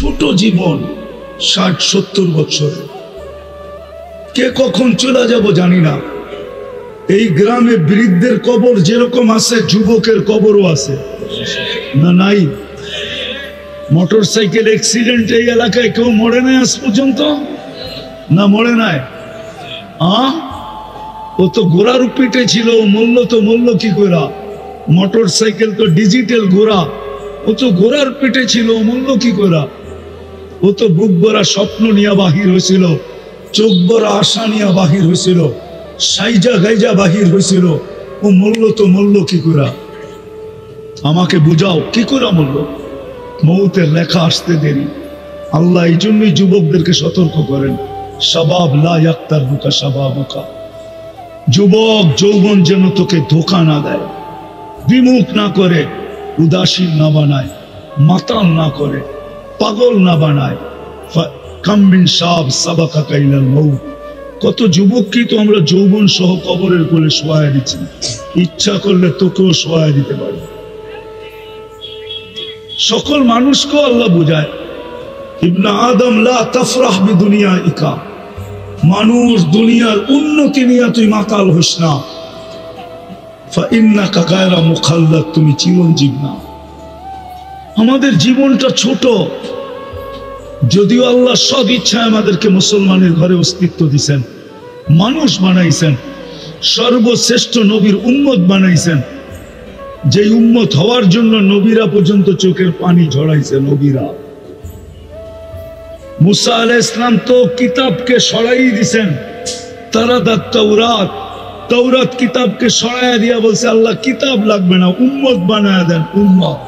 ছোট জীবন, 60-70 বছর। কে কখন চলে যাব জানি না। এই গ্রামে বৃদ্ধের কবর যেরকম আছে, যুবকের কবরও আছে না? নাই? মোটর সাইকেল অ্যাক্সিডেন্ট এই এলাকায় কেউ মরে নাই আজ পর্যন্ত? না মরে নাই? ও তো ঘোড়ার পিঠে ছিল, মূল্য কি ঘোড়া? মোটর সাইকেল তো ডিজিটাল ঘোড়া। ও তো ঘোড়ার পিঠে ছিল, মূল্য কি ঘোড়া? ও তো বুক ভরা স্বপ্ন নিয়ে বাহির হয়েছিল, চোখ ভরা আশা নিয়ে বাহির হয়েছিল, সাইজা গাইজা বাহির হয়েছিল। ও মূল্য কি ঘোড়া? আমাকে বুঝাও কি করে মূল্য? মৌতের লেখা আসতে দেরি। আল্লাহ এই জন্যই যুবকদেরকে সতর্ক করেন, শাবাব লা ইয়াক্তারুকা শাবাবুকা। যুবক যৌবন যেন তোকে ধোঁকা না দেয়, বিমুখ না করে, উদাসীন না বানায়, মাতাল না করে, পাগল না বানায়। কাম মিন শাব সাবাকাকা ইলাল মউত। কত যুবককে তো আমরা যৌবন সহ কবরের কোলে শোয়ায় দিচ্ছি। ইচ্ছা করলে তোকেও শোয়ায় দিতে পারে। সকল মানুষকে আল্লাহ বুঝায়, ইবনে আদম লা তাফরাহ বিদুনিয়াইকা। মানুষ দুনিয়ার উন্নতি নিয়ে তুই মাতাল হইস না। ফাইন্নাকা গায়রা মুখাল্লাদ, তুমি চিরঞ্জীব না। আমাদের জীবনটা ছোট, যদিও আল্লাহ সদ ইচ্ছায় আমাদেরকে মুসলমানের ঘরে অস্তিত্ব দিয়েছেন, মানুষ বানাইছেন, সর্বশ্রেষ্ঠ নবীর উম্মত বানাইছেন। যে উম্মত হওয়ার জন্য নবীরা পর্যন্ত চোখের পানি ঝরাইছে। নবীরা, মুসা আলাইহিস সালাম তো কিতাবকে সরাই দিছেন। তারা তাওরাত কিতাবকে সরাইয়া দিয়া বলছে, আল্লাহ কিতাব লাগবে না, উম্মত বানায়া দেন। উম্মত,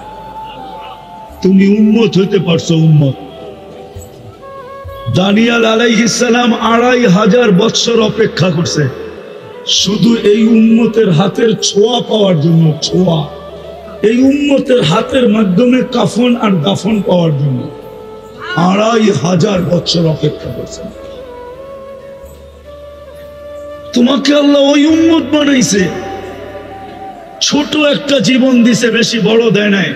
তুমি উম্মত হইতে পারছো। উম্মত। দানিয়েল আলাইহিস সালাম 2500 বছর অপেক্ষা করছে শুধু এই উম্মতের হাতের ছোঁয়া পাওয়ার জন্য। ছোঁয়া, এই উম্মতের হাতের মাধ্যমে কাফন আর দাফন পাওয়ার জন্য 2500 বছর অপেক্ষা করছেন। তোমাকে আল্লাহ ওই উম্মত বানাইছে। ছোট একটা জীবন দিছে, বেশি বড় দেয় নাই।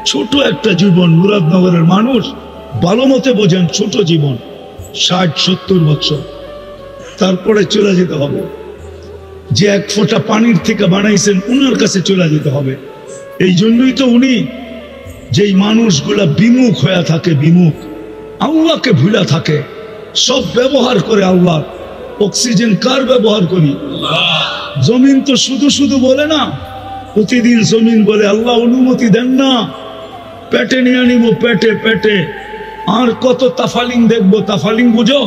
ছোট একটা জীবন। মুরাদনগরের মানুষ ভালো মতে বোঝেন, ছোট জীবন, 60-70 বছর। তারপরে চলে যেতে হবে। যে এক ফোঁটা পানির থেকে বানাইছেন উনার কাছে চলে যেতে হবে। এই জন্যই তো উনি, যেই মানুষগুলা বিমুখ হয়ে থাকে, বিমুখ, আল্লাহকে ভুলা থাকে, সব ব্যবহার করে আল্লাহ। অক্সিজেন কার ব্যবহার করি? জমিন তো শুধু বলে না, প্রতিদিন জমিন বলে আল্লাহ অনুমতি দেন না, পেটে নিয়ে নিব, পেটে। আর কত তাফালিং দেখবো? তাফালিং বুঝো?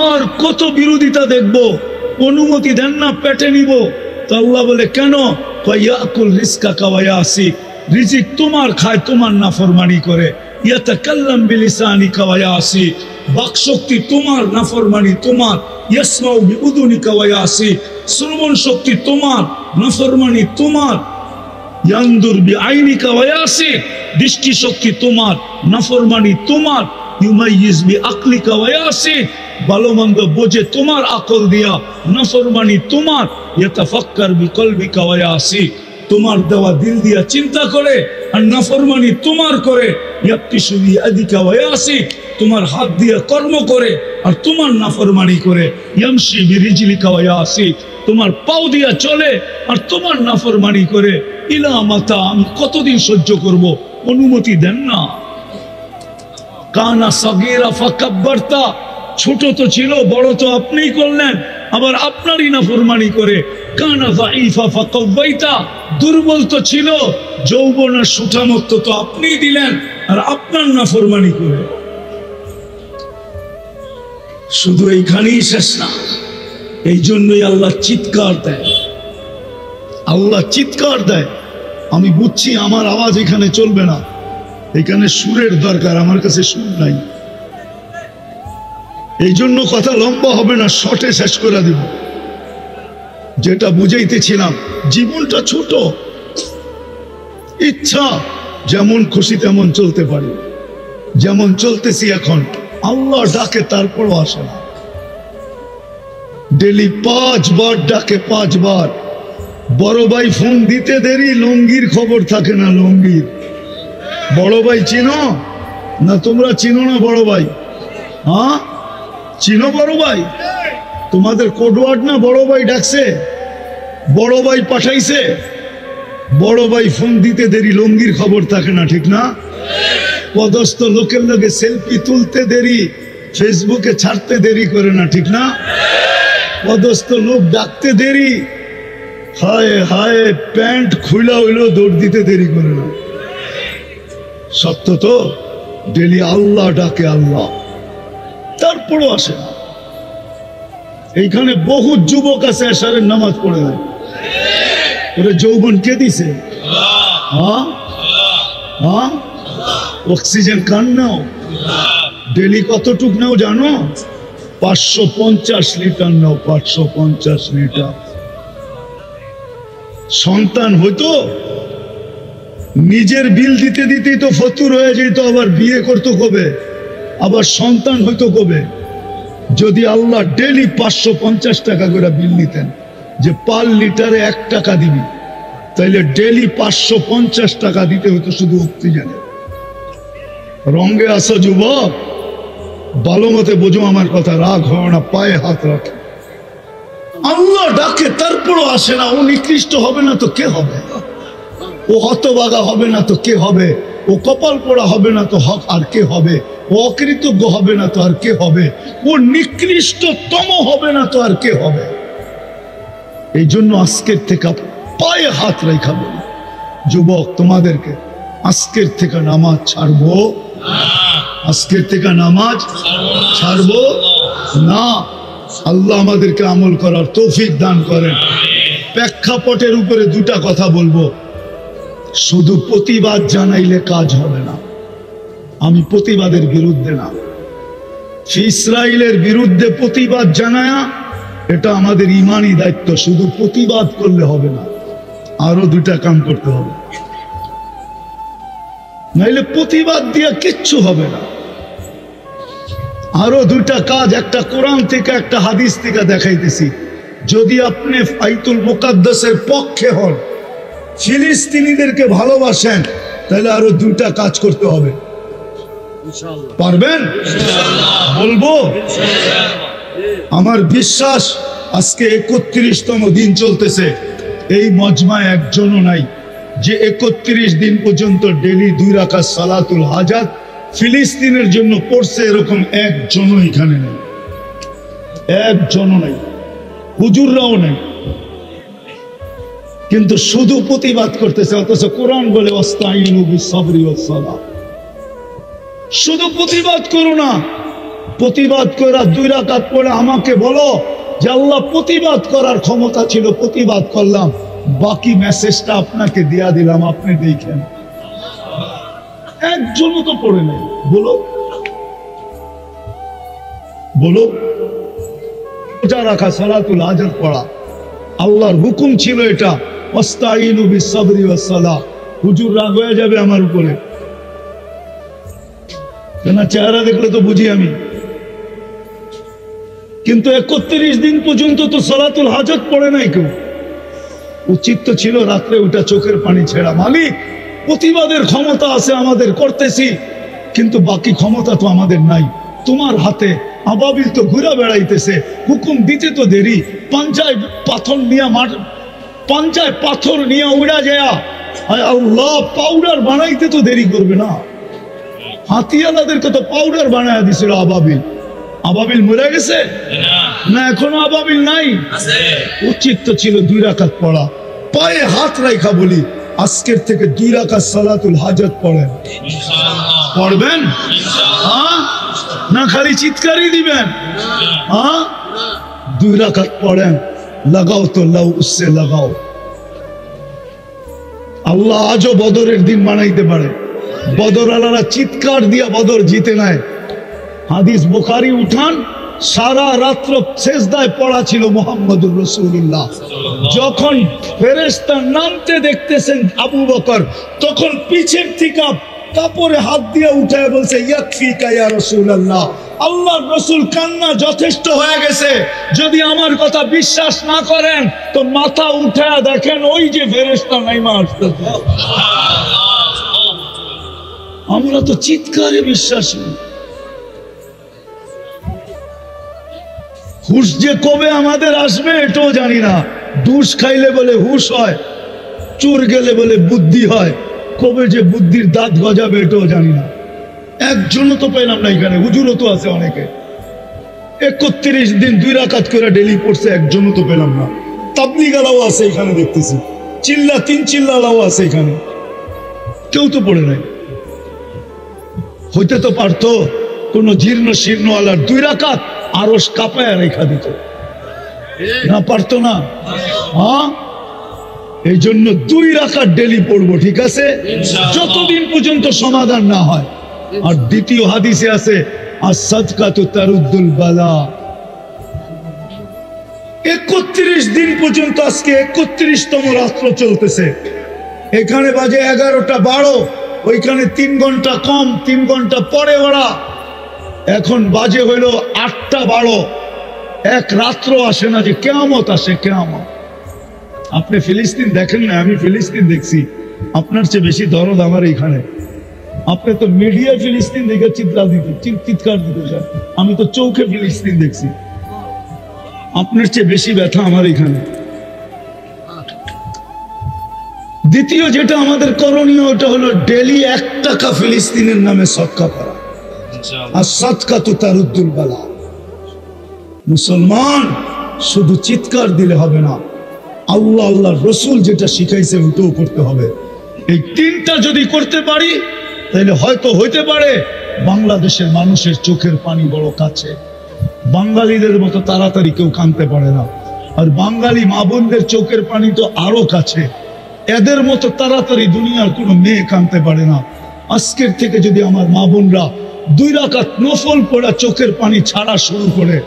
আর কত বিরোধিতা দেখবো? অনুমতি দেন না, পেটে নিব। তো আল্লাহ বলে কেন? ইয়াকুল রিজকাকা ওয়া ইয়াসিক, রিজিক তোমার খায়, তোমার নাফরমানি করে। ইয়াতাকাল্লাম বিলিসানিকা ওয়া ইয়াসিক, বাকশক্তি তোমার, নাফরমানি তোমার। ইয়াসমাউ বিউদুনিকা ওয়া ইয়াসিক, শ্রবণ শক্তি তোমার, নাফরমানি তোমার। ইয়ানদুর বিআইনিকা ওয়া ইয়াসিক, দৃষ্টি শক্তি তোমার, নাফরমানি তোমার। ইউমাইয়িজ বিআকলিকা ওয়া ইয়াসিক, ভালো মন্দ বোঝে তোমার আকল দিয়া, নাফরমানি তোমার। ইয়াতাফাক্কার বিকলবিকা ওয়া ইয়াসিক, তোমার দেওয়া দিল দিয়া চিন্তা করে, আর নাফরমানি তোমার করে। ইয়াক্তিসু বিয়াদিকা ওয়া ইয়াসিক, তোমার হাত দিয়ে কর্ম করে আর তোমার নাফরমানি করে। ইয়ামশি বিরিজলিকা ওয়া ইয়াসিক, তোমার পাও দিয়া চলে আর তোমার নাফরমানি করে। ইলা মাতা, আমি কতদিন সহ্য করব? অনুমতি দেন না। কানা সাগীরা ফাকাব্বারতা, ছোট তো ছিল, বড় তো আপনিই করলেন, আবার আপনারই নাফরমানি করে। কানা যাইফা ফাকাওয়াইতা, দুর্বল তো ছিল, যৌবনের সুঠামত্ব তো আপনিই দিলেন, আর আপনার নাফরমানি করে। শুধু এইখানেই শেষ না, এই জন্যই আল্লাহ চিৎকার দেয়। আল্লাহ চিৎকার দেয়। আমি বুঝছি আমার আওয়াজ এখানে চলবে না, এখানে সুরের দরকার, আমার কাছে সুর নাই। এই জন্য কথা লম্বা হবে না, শর্টে শেষ করে দেব। যেটা বুঝাইতেছিলাম, জীবনটা ছোট, ইচ্ছা যেমন খুশি তেমন চলতে পারি, যেমন চলতেছি এখন। আল্লাহ ডাকে তারপরও আসে না। ডেলি 5 বার ডাকে, 5 বার। বড় ভাই ফোন দিতে দেরি, লঙ্গির খবর থাকে না। লঙ্গির বড় ভাই চিনো না? তোমরা চিনো না বড় ভাই? হ্যাঁ চিনো বড় ভাই? তোমাদের কোডওয়ার্ড না বড় ভাই ডাকছে, বড় ভাই পাঠাইছে। বড় ভাই ফোন দিতে দেরি, লঙ্গির খবর থাকে না, ঠিক না? পদস্থ লোকের লগে সেলফি তুলতে দেরি, ফেসবুকে ছাড়তে দেরি করে না, ঠিক না? পদস্থ লোক ডাকতে দেরি, হায় হায় প্যান্ট খুইলা হইলো দৌড় দিতে দেরি করে না। সত্য তো? ডেলি আল্লাহ ডাকে আল্লাহ, তারপরও আসে না। এইখানে বহু যুবক আছে এশারের নামাজ পড়ে নাই। ওরে যৌবন কে দিছে? হ্যাঁ হ্যাঁ, অক্সিজেন কান নাও, ডেলি কতটুক নাও জানো? 550 লিটার নাও, 550 লিটার। সন্তান হইতো, নিজের বিল দিতে দিতেই তো ফতুর হয়ে যেত, আবার বিয়ে করতো কবে, আবার সন্তান হইতো কবে? যদি আল্লাহ ডেলি 550 টাকা করে বিল নিতেন, যে পার লিটারে 1 টাকা দিবি, তাইলে ডেলি 550 টাকা দিতে হতো শুধু অক্সিজেনে। রঙে আসো যুবক, ভালো মতে বোঝো আমার কথা, রাগ হয় না, পায়ে হাত রাখে। আল্লাহ ডাকে তারপরও আসে না। ও নিকৃষ্ট হবে না তো কে হবে? ও হতভাগা হবে না তো কে হবে? ও কপাল পোড়া হবে না তো হক আর কে হবে? ও অকৃতজ্ঞ হবে না তো আর কে হবে? ও নিকৃষ্টতম হবে না তো আর কে হবে? এই জন্য আজকের থেকে পায়ে হাত রেখা বলি যুবক তোমাদেরকে, আজকের থেকে নামাজ ছাড়বো, আজকের থেকে নামাজ ছাড়বো না। আল্লাহ আমাদেরকে আমল করার তৌফিক দান করেন। প্রেক্ষাপটের উপরে দুটা কথা বলবো। শুধু প্রতিবাদ জানাইলে কাজ হবে না। আমি প্রতিবাদের বিরুদ্ধে না, ইসরায়েলের বিরুদ্ধে প্রতিবাদ জানায়া এটা আমাদের ইমানি দায়িত্ব। শুধু প্রতিবাদ করলে হবে না, আরো দুটা কাম করতে হবে, নাইলে প্রতিবাদ দিয়ে কিচ্ছু হবে না। আরো দুটা কাজ, একটা কোরআন থেকে একটা হাদিস থেকে দেখাইতেছি। যদি আপনি বাইতুল মুকাদ্দাসের পক্ষে হন, ফিলিস্তিনিদেরকে ভালোবাসেন, তাহলে আরো দুটা কাজ করতে হবে। পারবেন? বলবো? আমার বিশ্বাস আজকে 31তম দিন চলতেছে, এই মজমায় একজনও নাই যে 31 দিন পর্যন্ত ডেলি 2 রাকাত সালাতুল হাজাত ফিলিস্তিনের জন্য পড়ছে, এরকম একজনও এখানে নেই, একজনও নেই, হুজুররাও নেই। কিন্তু শুধু প্রতিবাদ করতেছে, অথচ কোরআন বলে ওয়াস্তাইনু বিস-সাবরি ওয়াস-সালাহ। শুধু প্রতিবাদ করো না, প্রতিবাদ করে 2 রাকাত পড়ে আমাকে বলো যে আল্লাহ প্রতিবাদ করার ক্ষমতা ছিল, প্রতিবাদ করলাম, বাকি মেসেজটা আপনাকে দিয়া দিলাম, আপনি দেখেন। একজনও তো পড়ে নেই। বলো বলো, রোজা রাখা, সালাতুল হাজাত পড়া, আল্লাহর হুকুম ছিল এটা, ওয়াস্তাইনু বিস-সাবরি ওয়াস-সালাহ। হুজুর রাগ হয়ে যাবে আমার উপরে, কেন চেহারা দেখলে তো বুঝি আমি। কিন্তু 31 দিন পর্যন্ত তো সালাতুল হাজাত পড়ে নাই কেউ। উচিত তো ছিল রাত্রে ওটা চোখের পানি ছেড়া। মালিক, প্রতিবাদের ক্ষমতা আছে আমাদের, করতেছি, কিন্তু বাকি ক্ষমতা তো আমাদের নাই। তোমার হাতে আবাবিল তো ঘুরা বেড়াইতেছে, হুকুম দিতে তো দেরি। পাঞ্জায় পাথর নিয়ে উড়া যায়, আল্লাহ পাউডার বানাইতে তো দেরি করবে না। হাতিয়ালাদেরকে তো পাউডার বানায় দিছিল আবাবিল। আবাবিল মরে গেছে না? এখনো আবাবিল নাই? উচিত তো ছিল 2 রাকাত পড়া। পায়ে হাত রাখা বলি, আজকের থেকে 2 রাকাত সালাতুল হাজাত পড়েন। পড়বেন না খালি চিৎকারই দিবেন? 2 রাকাত পড়েন, লাগাও তো লাও উসসে লাগাও। আল্লাহ আজও বদরের দিন বানাইতে পারে। বদর আলারা চিৎকার দিয়া বদর জিতে নেয়। হাদিস বুখারী উঠান, সারা রাত্র সেজদায় পড়া ছিল মুহাম্মদুর রাসূলুল্লাহ। যখন ফেরেশতা নামতে দেখতেছেন আবু বকর, তখন পিছের থেকে কাপড়ে হাত দিয়ে উঠায় বলছে, ইয়াকফিকা ইয়া রাসূলুল্লাহ, আল্লাহর রাসূল কান্না যথেষ্ট হয়ে গেছে। যদি আমার কথা বিশ্বাস না করেন তো মাথা উঠায় দেখেন, ওই যে ফেরেশতা নাইমা আসতেছে। আমরা তো চিৎকারে বিশ্বাসী। হুশ যে কবে আমাদের আসবে এটাও জানি না। দুষ খাইলে বলে হুশ হয়, চোর গেলে বলে বুদ্ধি হয়, কবে যে বুদ্ধির দাঁত গজাবে এটাও জানি না। একজনও তো পেলাম না এখানে। হুজুরও তো আছে অনেকে, 31 দিন 2 রাকাত করে ডেলি পড়ছে, একজনও তো পেলাম না। তাবলীগালাও আছে এখানে দেখতেছি, চিল্লা 3 চিল্লালাও আছে এখানে, কেউ তো পড়ে নাই। হইতে তো পারতো কোন জীর্ণ শীর্ণওয়ালার 2 রাকাত আরশ কাঁপায় রেখা দিত, না পারতো না? হ্যাঁ, এই জন্য 2 রাকাত ডেলি পড়বো, ঠিক আছে, যতদিন পর্যন্ত সমাধান না হয়। আর দ্বিতীয় হাদিসে আছে as-সাদকাতু তারুদ্দুল বালা। 31 দিন পর্যন্ত, আজকে 31তম রাত্র চলতেছে, এখানে বাজে 11টা 12, ওইখানে 3 ঘন্টা কম, 3 ঘন্টা পরে ওরা। এখন বাজে হইল 8টা 12, এক রাত্র আসে না যে কিয়ামত আসে, কিয়ামত। আপনি ফিলিস্তিন দেখেন না, আমি ফিলিস্তিন দেখছি, আপনার চেয়ে বেশি দরদ আমার এখানে। আপনি তো মিডিয়ায় ফিলিস্তিন দেখে চিৎকার দিতে, আমি তো চোখে ফিলিস্তিন দেখছি। আপনার চেয়ে বেশি ব্যথা আমার এখানে। দ্বিতীয় যেটা আমাদের করণীয়, ওটা হলো ডেলি 1 টাকা ফিলিস্তিনের নামে সদকা করা। আর সাদকাতু তারুদ্দুল বালা। মুসলমান শুধু চিৎকার দিলে হবে না, আল্লাহ আল্লাহর রসুল যেটা শিখাইছে ওটাও করতে হবে। এই 3টা যদি করতে পারি তাহলে হয়তো হইতে পারে বাংলাদেশের মানুষের চোখের পানি বড় কাছে। বাঙালিদের মতো তাড়াতাড়ি কেউ কাঁদতে পারে না, আর বাঙালি মা বোনদের চোখের পানি তো আরো কাছে। এদের মতো তাড়াতাড়ি দুনিয়ার কোনো মেয়ে কাঁদতে পারে না। আজকের থেকে যদি আমার মা বোনরা 2 রাকাত নফল পড়া চোখের পানি ছাড়া শুরু করে,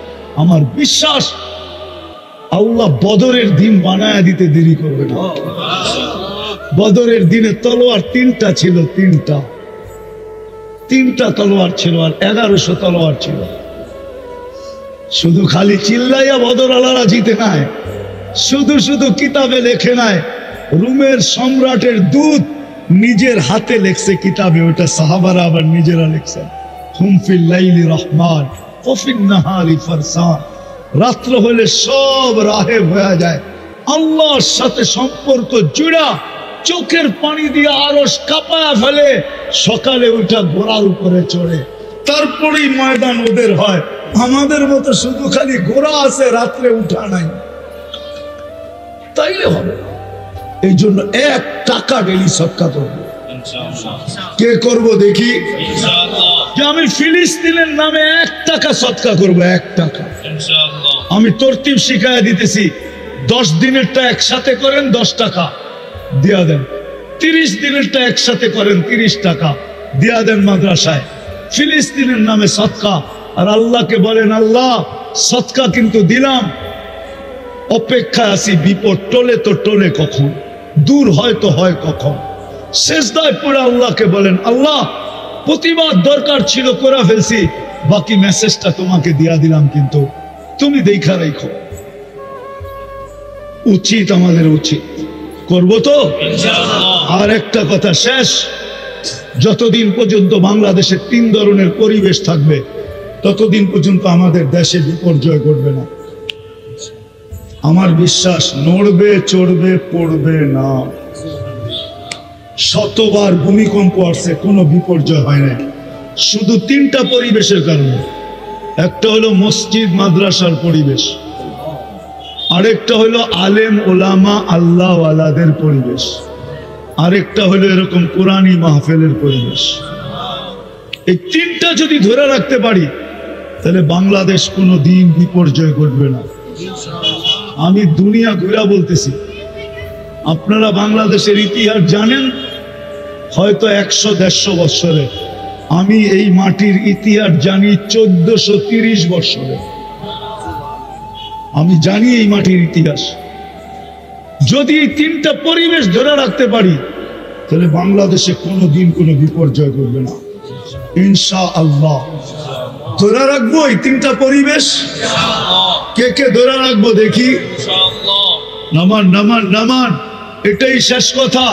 আমার বিশ্বাস আল্লাহ বদরের দিন বানায় দিতে দেরি করবে না। বদরের দিনে তলোয়ার 3টা ছিল, 3টা তলোয়ার ছিল, আর 1100 তলোয়ার ছিল। শুধু খালি চিল্লাইয়া বদর আলারা জিতে নাই, শুধু শুধু কিতাবে লেখে নাই। রুমের সম্রাটের দূত নিজের হাতে লেখছে কিতাবে, ওটা সাহাবারা আবার নিজেরা লেখছেন। হুম ফিল লাইলি রহমান ওয়া ফিন নাহারি ফারসান। রাত্র হলে সব রাহেব হয়ে যায়, আল্লাহর সাথে সম্পর্ক জুড়া, চোখের পানি দিয়ে আরশ কাঁপায়া ফেলে। সকালে উঠা ঘোড়ার উপরে চড়ে, তারপরেই ময়দান ওদের হয়। আমাদের মতো শুধু খালি ঘোড়া আছে, রাত্রে উঠা নাই, তাইলে হবে। এই জন্য 1 টাকা ডেলি সদকা করবো। কে করব দেখি? যে আমি ফিলিস্তিনের নামে 1 টাকা সদকা করবো, 1 টাকা। আমি তরতিব শিখাইয়া দিতেছি, 10 দিনেরটা একসাথে করেন 10 টাকা দিয়া দেন, 30 দিনেরটা একসাথে করেন 30 টাকা দিয়া দেন মাদ্রাসায়। ফিলিস্তিনের নামে সদকা। আর আল্লাহকে বলেন, আল্লাহ সদকা কিন্তু দিলাম, অপেক্ষায় আছি বিপদ টলে তো টলে কখন, দূর হয় তো হয় কখন। সেজদায় পড়ে আল্লাহকে বলেন, আল্লাহ প্রতিবাদ দরকার ছিল করে ফেলছি, বাকি মেসেজটা তোমাকে দিয়া দিলাম, কিন্তু তুমি দেখা রাখো। উচিত, আমাদের উচিত, করবো তো আর একটা কথা শেষ। যতদিন পর্যন্ত বাংলাদেশে 3 ধরনের পরিবেশ থাকবে, ততদিন পর্যন্ত আমাদের দেশে বিপর্যয় ঘটবে না। আমার বিশ্বাস নড়বে, চড়বে, পড়বে না। শতবার ভূমিকম্প আসছে, কোনো বিপর্যয় হয় না, শুধু 3টা পরিবেশের কারণে। একটা হলো মসজিদ মাদ্রাসার পরিবেশ, আরেকটা হলো আলেম ওলামা আল্লাহ ওয়ালাদের পরিবেশ, আরেকটা হলো এরকম কোরআনী মাহফিলের পরিবেশ। এই 3টা যদি ধরে রাখতে পারি তাহলে বাংলাদেশ কোনো দিন বিপর্যয় ঘটবে না। আমি দুনিয়া ঘুরা বলতেছি, আপনারা বাংলাদেশের ইতিহাস জানেন হয়তো 100-150 বছরে, আমি এই মাটির ইতিহাস জানি 1430 বছরে। আমি জানি এই মাটির ইতিহাস। যদি এই 3টা পরিবেশ ধরে রাখতে পারি তাহলে বাংলাদেশে কোনো দিন কোনো বিপর্যয় ঘটবে না ইনশাআল্লাহ। ধরে রাখবো এই 3টা পরিবেশ। কে কে ধরে রাখবো দেখি? নামান নামান নামান, এটাই শেষ কথা।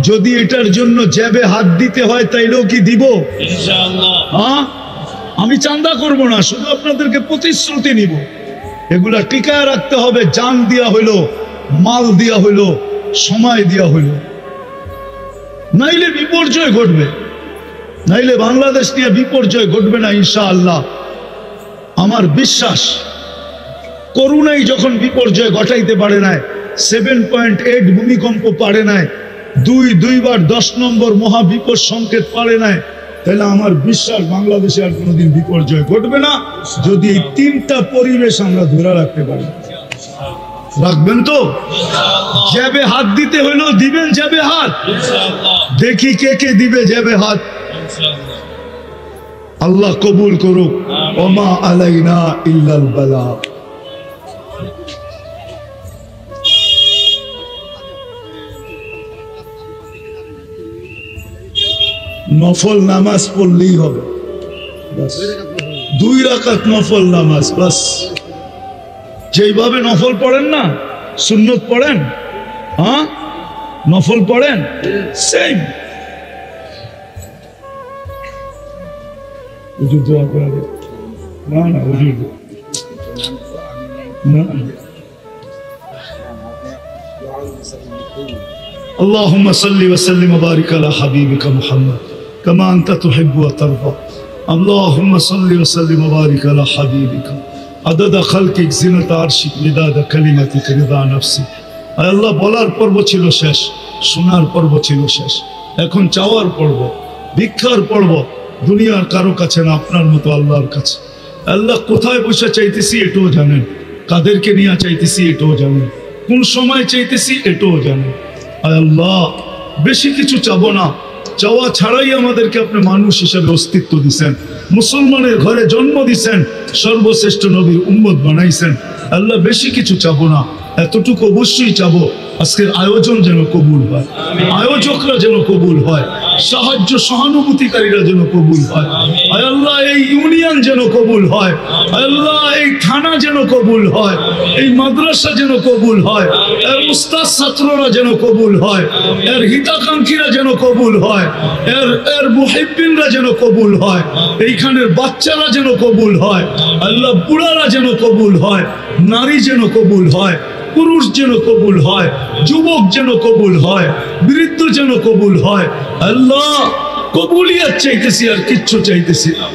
যদি এটার জন্য জ্যাবে হাত দিতে হয় তাইলেও কি দিব ইনশাআল্লাহ। হ্যাঁ, আমি চাঁদা করব না, শুধু আপনাদেরকে প্রতিশ্রুতি নিব। এগুলা টিকায় রাখতে হবে, জান দিয়া হইলো, মাল দিয়া হইলো, সময় দিয়া হইলো, নাইলে বিপর্যয় ঘটবে, নাইলে বাংলাদেশ নিয়ে বিপর্যয় ঘটবে না ইনশাআল্লাহ। আমার বিশ্বাস করুণাই যখন বিপর্যয় ঘটাইতে পারে নাই, 7.8 ভূমিকম্প পারে নাই, দুইবার 10 নম্বর মহাবিপদ সংকেত পারে নাই, তাহলে আমার বিশ্বাস বাংলাদেশে আর কোনোদিন বিপর্যয় ঘটবে না, যদি এই 3টা পরিবেশ আমরা ধরে রাখতে পারি। রাখবেন তো? যাবে হাত দিতে হইলো দিবেন, যাবে হাত, দেখি কে কে দিবে যাবে হাত। আল্লাহ কবুল করুক। ওমা আলাইনা ইল্লাল বালাগ। নফল নামাজ পড়লেই হবে, 2 রাকাত নফল নামাজ বাস। যেইভাবে নফল পড়েন না, সুন্নত পড়েন, হ্যাঁ নফল পড়েন, সেম। হুজুর দোয়া করে দেন। না না হুজুর না। اللهم صل وسلم وبارك على حبيبك محمد كما أنت تحب وترضى. اللهم صل وسلم وبارك على حبيبك عدد خلقك زنة عرشك مداد كلمتك رضا نفسك. আয় আল্লাহ, বলার পর্ব ছিল শেষ, শোনার পর্ব ছিল শেষ, এখন চাওয়ার পর্ব, ভিক্ষার পর্ব। দুনিয়ার কারো কাছে না, আপনার মতো আল্লাহর কাছে। আল্লাহ কোথায় বসে চাইতেছি এটাও জানেন, কাদেরকে নিয়ে চাইতেছি এটাও জানেন, কোন সময় চাইতেছি এটাও জানেন। আয় আল্লাহ, বেশি কিছু চাবো না, চাওয়া ছাড়াই আমাদেরকে আপনি মানুষ হিসেবে অস্তিত্ব দিছেন, মুসলমানের ঘরে জন্ম দিছেন, সর্বশ্রেষ্ঠ নবীর উম্মত বানাইছেন। আল্লাহ, বেশি কিছু চাবো না, এতটুকু অবশ্যই চাবো, আজকের আয়োজন যেন কবুল হয়, আয়োজকরা যেন কবুল হয়, সাহায্য সহানুভূতিকারীরা যেন কবুল হয়। আয় আল্লাহ, এই ইউনিয়ন যেন কবুল হয়। আয় আল্লাহ, এই থানা যেন কবুল হয়, এই মাদ্রাসা যেন কবুল হয়, এর উস্তাদ ছাত্ররা যেন কবুল হয়, এর হিতাকাঙ্ক্ষীরা যেন কবুল হয়, এর মুহিব্বিনরা যেন কবুল হয়, এইখানের বাচ্চারা যেন কবুল হয়। আল্লাহ, বুড়ারা যেন কবুল হয়, নারী যেন কবুল হয়, পুরুষ যেন কবুল হয়, যুবক যেন কবুল হয়, বৃদ্ধ যেন কবুল হয়। আল্লাহ, কবুলিয়াত চাইতেছি, আর কিচ্ছু চাইতেছি না।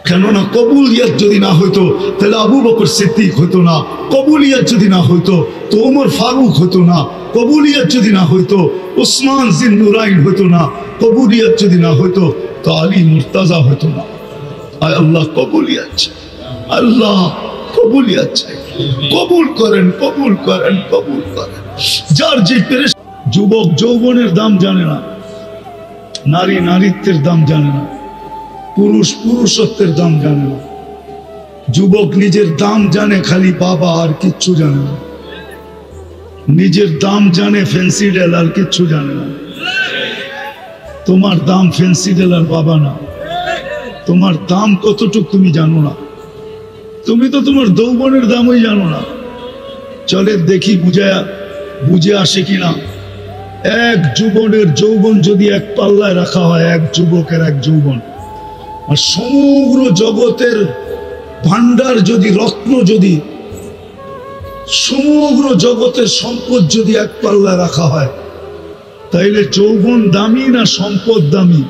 কেননা কবুলিয়াত যদি না হইতো তাহলে আবু বকর সিদ্দিক হইতো না, কবুলিয়াত যদি না হইতো তো ওমর ফারুক হইতো না, কবুলিয়াত যদি না হইতো উসমান জিন নুরাইন হইতো না, কবুলিয়াত যদি না হইতো তো আলী মুর্তাজা হইতো না। আয় আল্লাহ, কবুলিয়াত চাই, আল্লাহ কবুলিয়াত চাই, কবুল করেন, কবুল করেন, কবুল করেন। যার যে পেরেশ, যুবক যৌবনের দাম জানে না, নারী নারীত্বের দাম জানে না, পুরুষ পুরুষত্বের দাম জানে না। যুবক নিজের দাম জানে খালি বাবা, আর কিচ্ছু জানে না। নিজের দাম জানে ফ্যান্সি ডেল, আর কিচ্ছু জানে না। তোমার দাম ফ্যান্সি ডেল আর বাবা না, তোমার দাম কতটুকু তুমি জানো না। তুমি তো তোমার যৌবনের দামই জানো না। চলে দেখি বুঝে আসে কিনা। এক যুবনের যৌবন যদি এক পাল্লায় রাখা হয়, এক যুবকের এক যৌবন, আর সমগ্র জগতের ভান্ডার যদি, রত্ন যদি, সমগ্র জগতের সম্পদ যদি এক পাল্লায় রাখা হয়, তাইলে যৌবন দামি না সম্পদ দামি?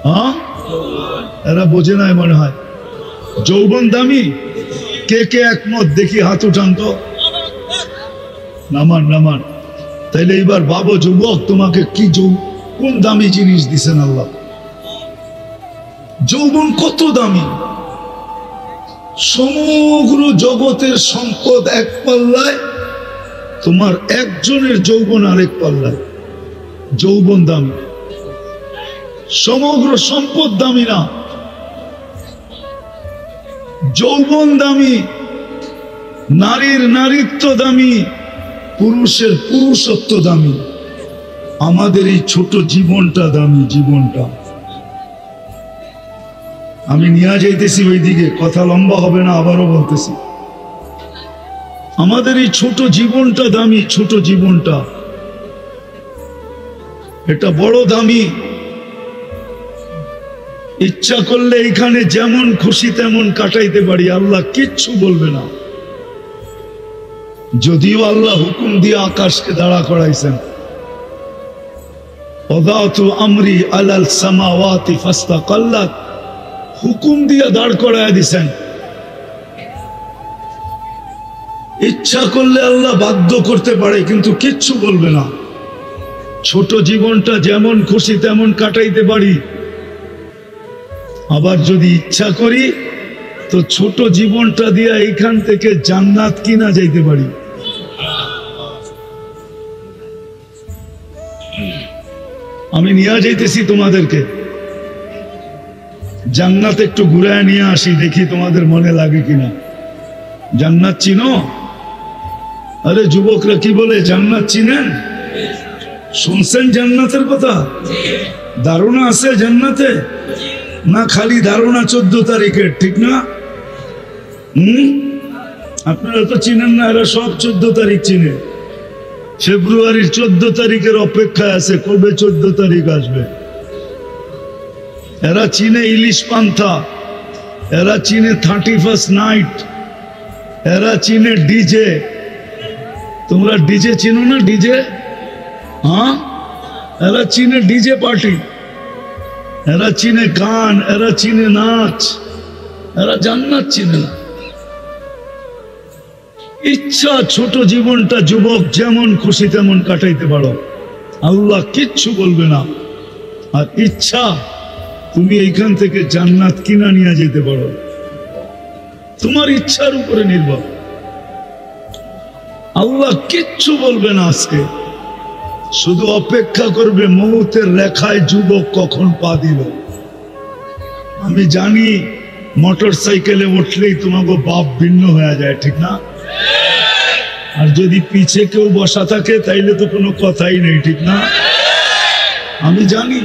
হ্যাঁ, এরা বোঝে নাই মনে হয়। যৌবন দামি। কে কে একমত দেখি হাত উঠান তো। নামান নামান। তাইলে এবার ভাবো যুবক, তোমাকে কি কোন দামি জিনিস দিছেন আল্লাহ? যৌবন কত দামি। সমগ্র জগতের সম্পদ এক পাল্লায়, তোমার একজনের যৌবন আরেক পাল্লায়। যৌবন দামি, সমগ্র সম্পদ দামি না। যৌবন দামি, নারীর নারীত্ব দামি, পুরুষের পুরুষত্ব দামি। আমাদের এই ছোট জীবনটা দামি, জীবনটা। আমি নিয়ে যাইতেছি ওইদিকে, কথা লম্বা হবে না, আবারও বলতেছি। আমাদের এই ছোট জীবনটা দামি, ছোট জীবনটা এটা বড় দামি। ইচ্ছা করলে এখানে যেমন খুশি তেমন কাটাইতে পারি, আল্লাহ কিচ্ছু বলবে না। যদিও আল্লাহ হুকুম দিয়ে আকাশকে দাঁড়া করাইছেন, ওয়াদাতু আমরি আলাল সামাওয়াতি ফাস্তাকাল্লাত, হুকুম দিয়ে দাঁড় করায় দিছেন। ইচ্ছা করলে আল্লাহ বাধ্য করতে পারে, কিন্তু কিচ্ছু বলবে না। ছোট জীবনটা যেমন খুশি তেমন কাটাইতে পারি, আবার যদি ইচ্ছা করি তো ছোট জীবনটা দিয়ে এইখান থেকে জান্নাত কিনা যাইতে পারি। আমি নিয়ে যাইতেছি তোমাদেরকে জান্নাত, একটু ঘুরায় নিয়ে আসি, দেখি তোমাদের মনে লাগে কিনা। জান্নাত চিনো? আরে যুবকরা কি বলে, জান্নাত চিনেন? শুনছেন জান্নাতের কথা? ধারণা আছে জান্নাতে? না খালি ধারণা 14 তারিখের, ঠিক না? আপনারা তো চিনেন না, এরা সব 14 তারিখ চিনে। ফেব্রুয়ারির 14 তারিখের অপেক্ষায় আছে, কবে 14 তারিখ আসবে। এরা চিনে ইলিশ পান্থা, এরা চিনে 31st নাইট, এরা চিনে ডিজে। তোমরা ডিজে চিনো না? ডিজে, হ্যাঁ, এরা চিনে ডিজে পার্টি, এরা চিনে গান, এরা চিনে নাচ, এরা জান্নাত চিনে না। ইচ্ছা ছোট জীবনটা যুবক যেমন খুশি তেমন কাটাইতে পারো, আল্লাহ কিচ্ছু বলবে না। আর ইচ্ছা তুমি এইখান থেকে জান্নাত কিনা নিয়ে যেতে পারো, তোমার ইচ্ছার উপরে নির্ভর। আল্লাহ কিচ্ছু বলবে না আজকে, শুধু অপেক্ষা করবে মৌতের রেখায় যুবক কখন পা দিল। আমি জানি মোটর সাইকেলে উঠলেই তোমাকে বাপ ভিন্ন হয়ে যায়, ঠিক না? আর যদি পিছে কেউ বসা থাকে তাইলে তো কোনো কথাই নেই, ঠিক না? আমি জানি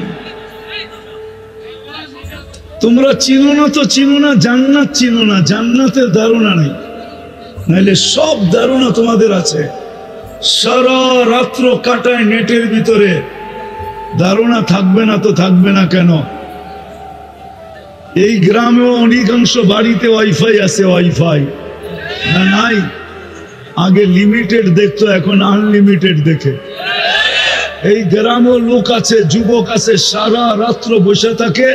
তোমরা চিনো না, তো চিনো না, জান্নাত চিনো না, জান্নাতের ধারণা নেই। নাইলে সব ধারণা তোমাদের আছে, সারা রাত্র কাটায় নেটের ভিতরে, ধারণা থাকবে না তো থাকবে না কেন? এই গ্রামেও অনেকাংশ বাড়িতে ওয়াইফাই আছে, ওয়াইফাই না নাই? আগে লিমিটেড দেখতো, এখন আনলিমিটেড দেখে। এই গ্রামেও লোক আছে, যুবক আছে, সারা রাত্র বসে থাকে,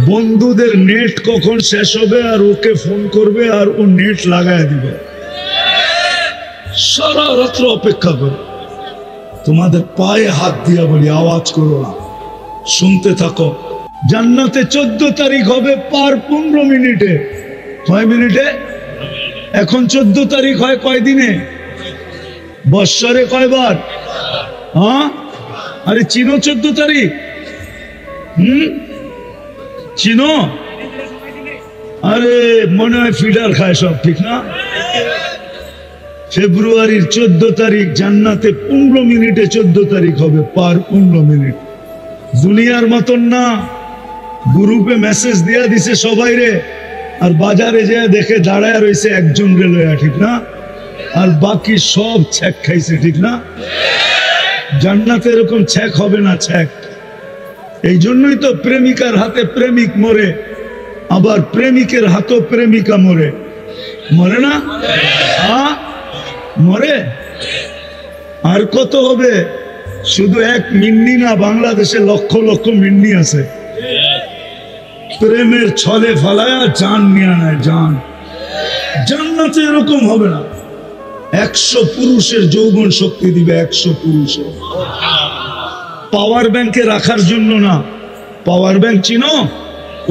বন্ধুদের নেট কখন শেষ হবে আর ওকে ফোন করবে আর ও নেট লাগায় দিবে, সারা রাত্র অপেক্ষা করে। তোমাদের পায়ে হাত দিয়া বলি, আওয়াজ করো না, শুনতে থাকো। জান্নাতে 14 তারিখ হবে পার 15 মিনিটে। কয় মিনিটে? এখন 14 তারিখ হয় কয় দিনে? বৎসরে কয়বার? হ্যাঁ, আরে চিনো 14 তারিখ? চিনো? আরে মনে হয় ফিডার খায় সব, ঠিক না? ফেব্রুয়ারির 14 তারিখ জান্নাতে 15 মিনিটে 14 তারিখ হবে, পার 15 মিনিট। দুনিয়ার মতন না, গ্রুপে মেসেজ দিয়া দিছে সবাই রে, আর বাজারে যে দেখে দাঁড়ায় রয়েছে একজন রে লয়া, ঠিক না? আর বাকি সব ছ্যাক খাইছে, ঠিক না? জান্নাতে এরকম ছ্যাক হবে না, ছ্যাক। এই জন্যই তো প্রেমিকার হাতে প্রেমিক মরে, আবার প্রেমিকের হাতেও প্রেমিকা মরে, মরে না? হ্যাঁ মরে। আর কত হবে? শুধু এক মিন্নি না, বাংলাদেশে লক্ষ লক্ষ মিন্নি আছে, প্রেমের ছলে ফালায়া জান নিয়ে নেয়, জান। জান্নাতে এরকম হবে না, 100 পুরুষের যৌবন শক্তি দিবে, 100 পুরুষের। পাওয়ার ব্যাংকে রাখার জন্য না, পাওয়ার ব্যাংক চিনো?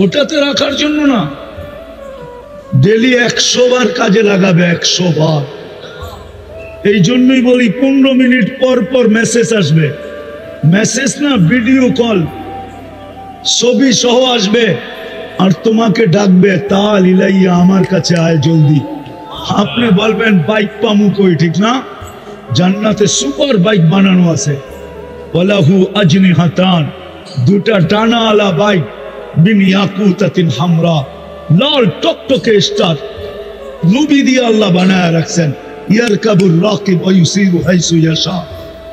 ওটাতে রাখার জন্য না, ডেলি 100 বার কাজে লাগাবে, 100 বার। এই জন্যই বলি 15 মিনিট পর পর মেসেজ আসবে, মেসেজ না, ভিডিও কল, ছবি সহ আসবে, আর তোমাকে ডাকবে, তাল ইলাইয়া, আমার কাছে আয় জলদি। আপনি বলবেন বাইক পামু কই, ঠিক না? জান্নাতে সুপার বাইক বানানো আছে, ওয়ালাহু আজনিহাতান, দুটা ডানা আলা বাইক, বিন ইয়াকুতাতিন হামরা, লাল টকটকে স্টার, রুবি দিয়ে আল্লাহ বানায় রাখছেন। ইয়ারকাবুর রাকিব ওয়া ইউসিরু হাইসু ইয়াশা,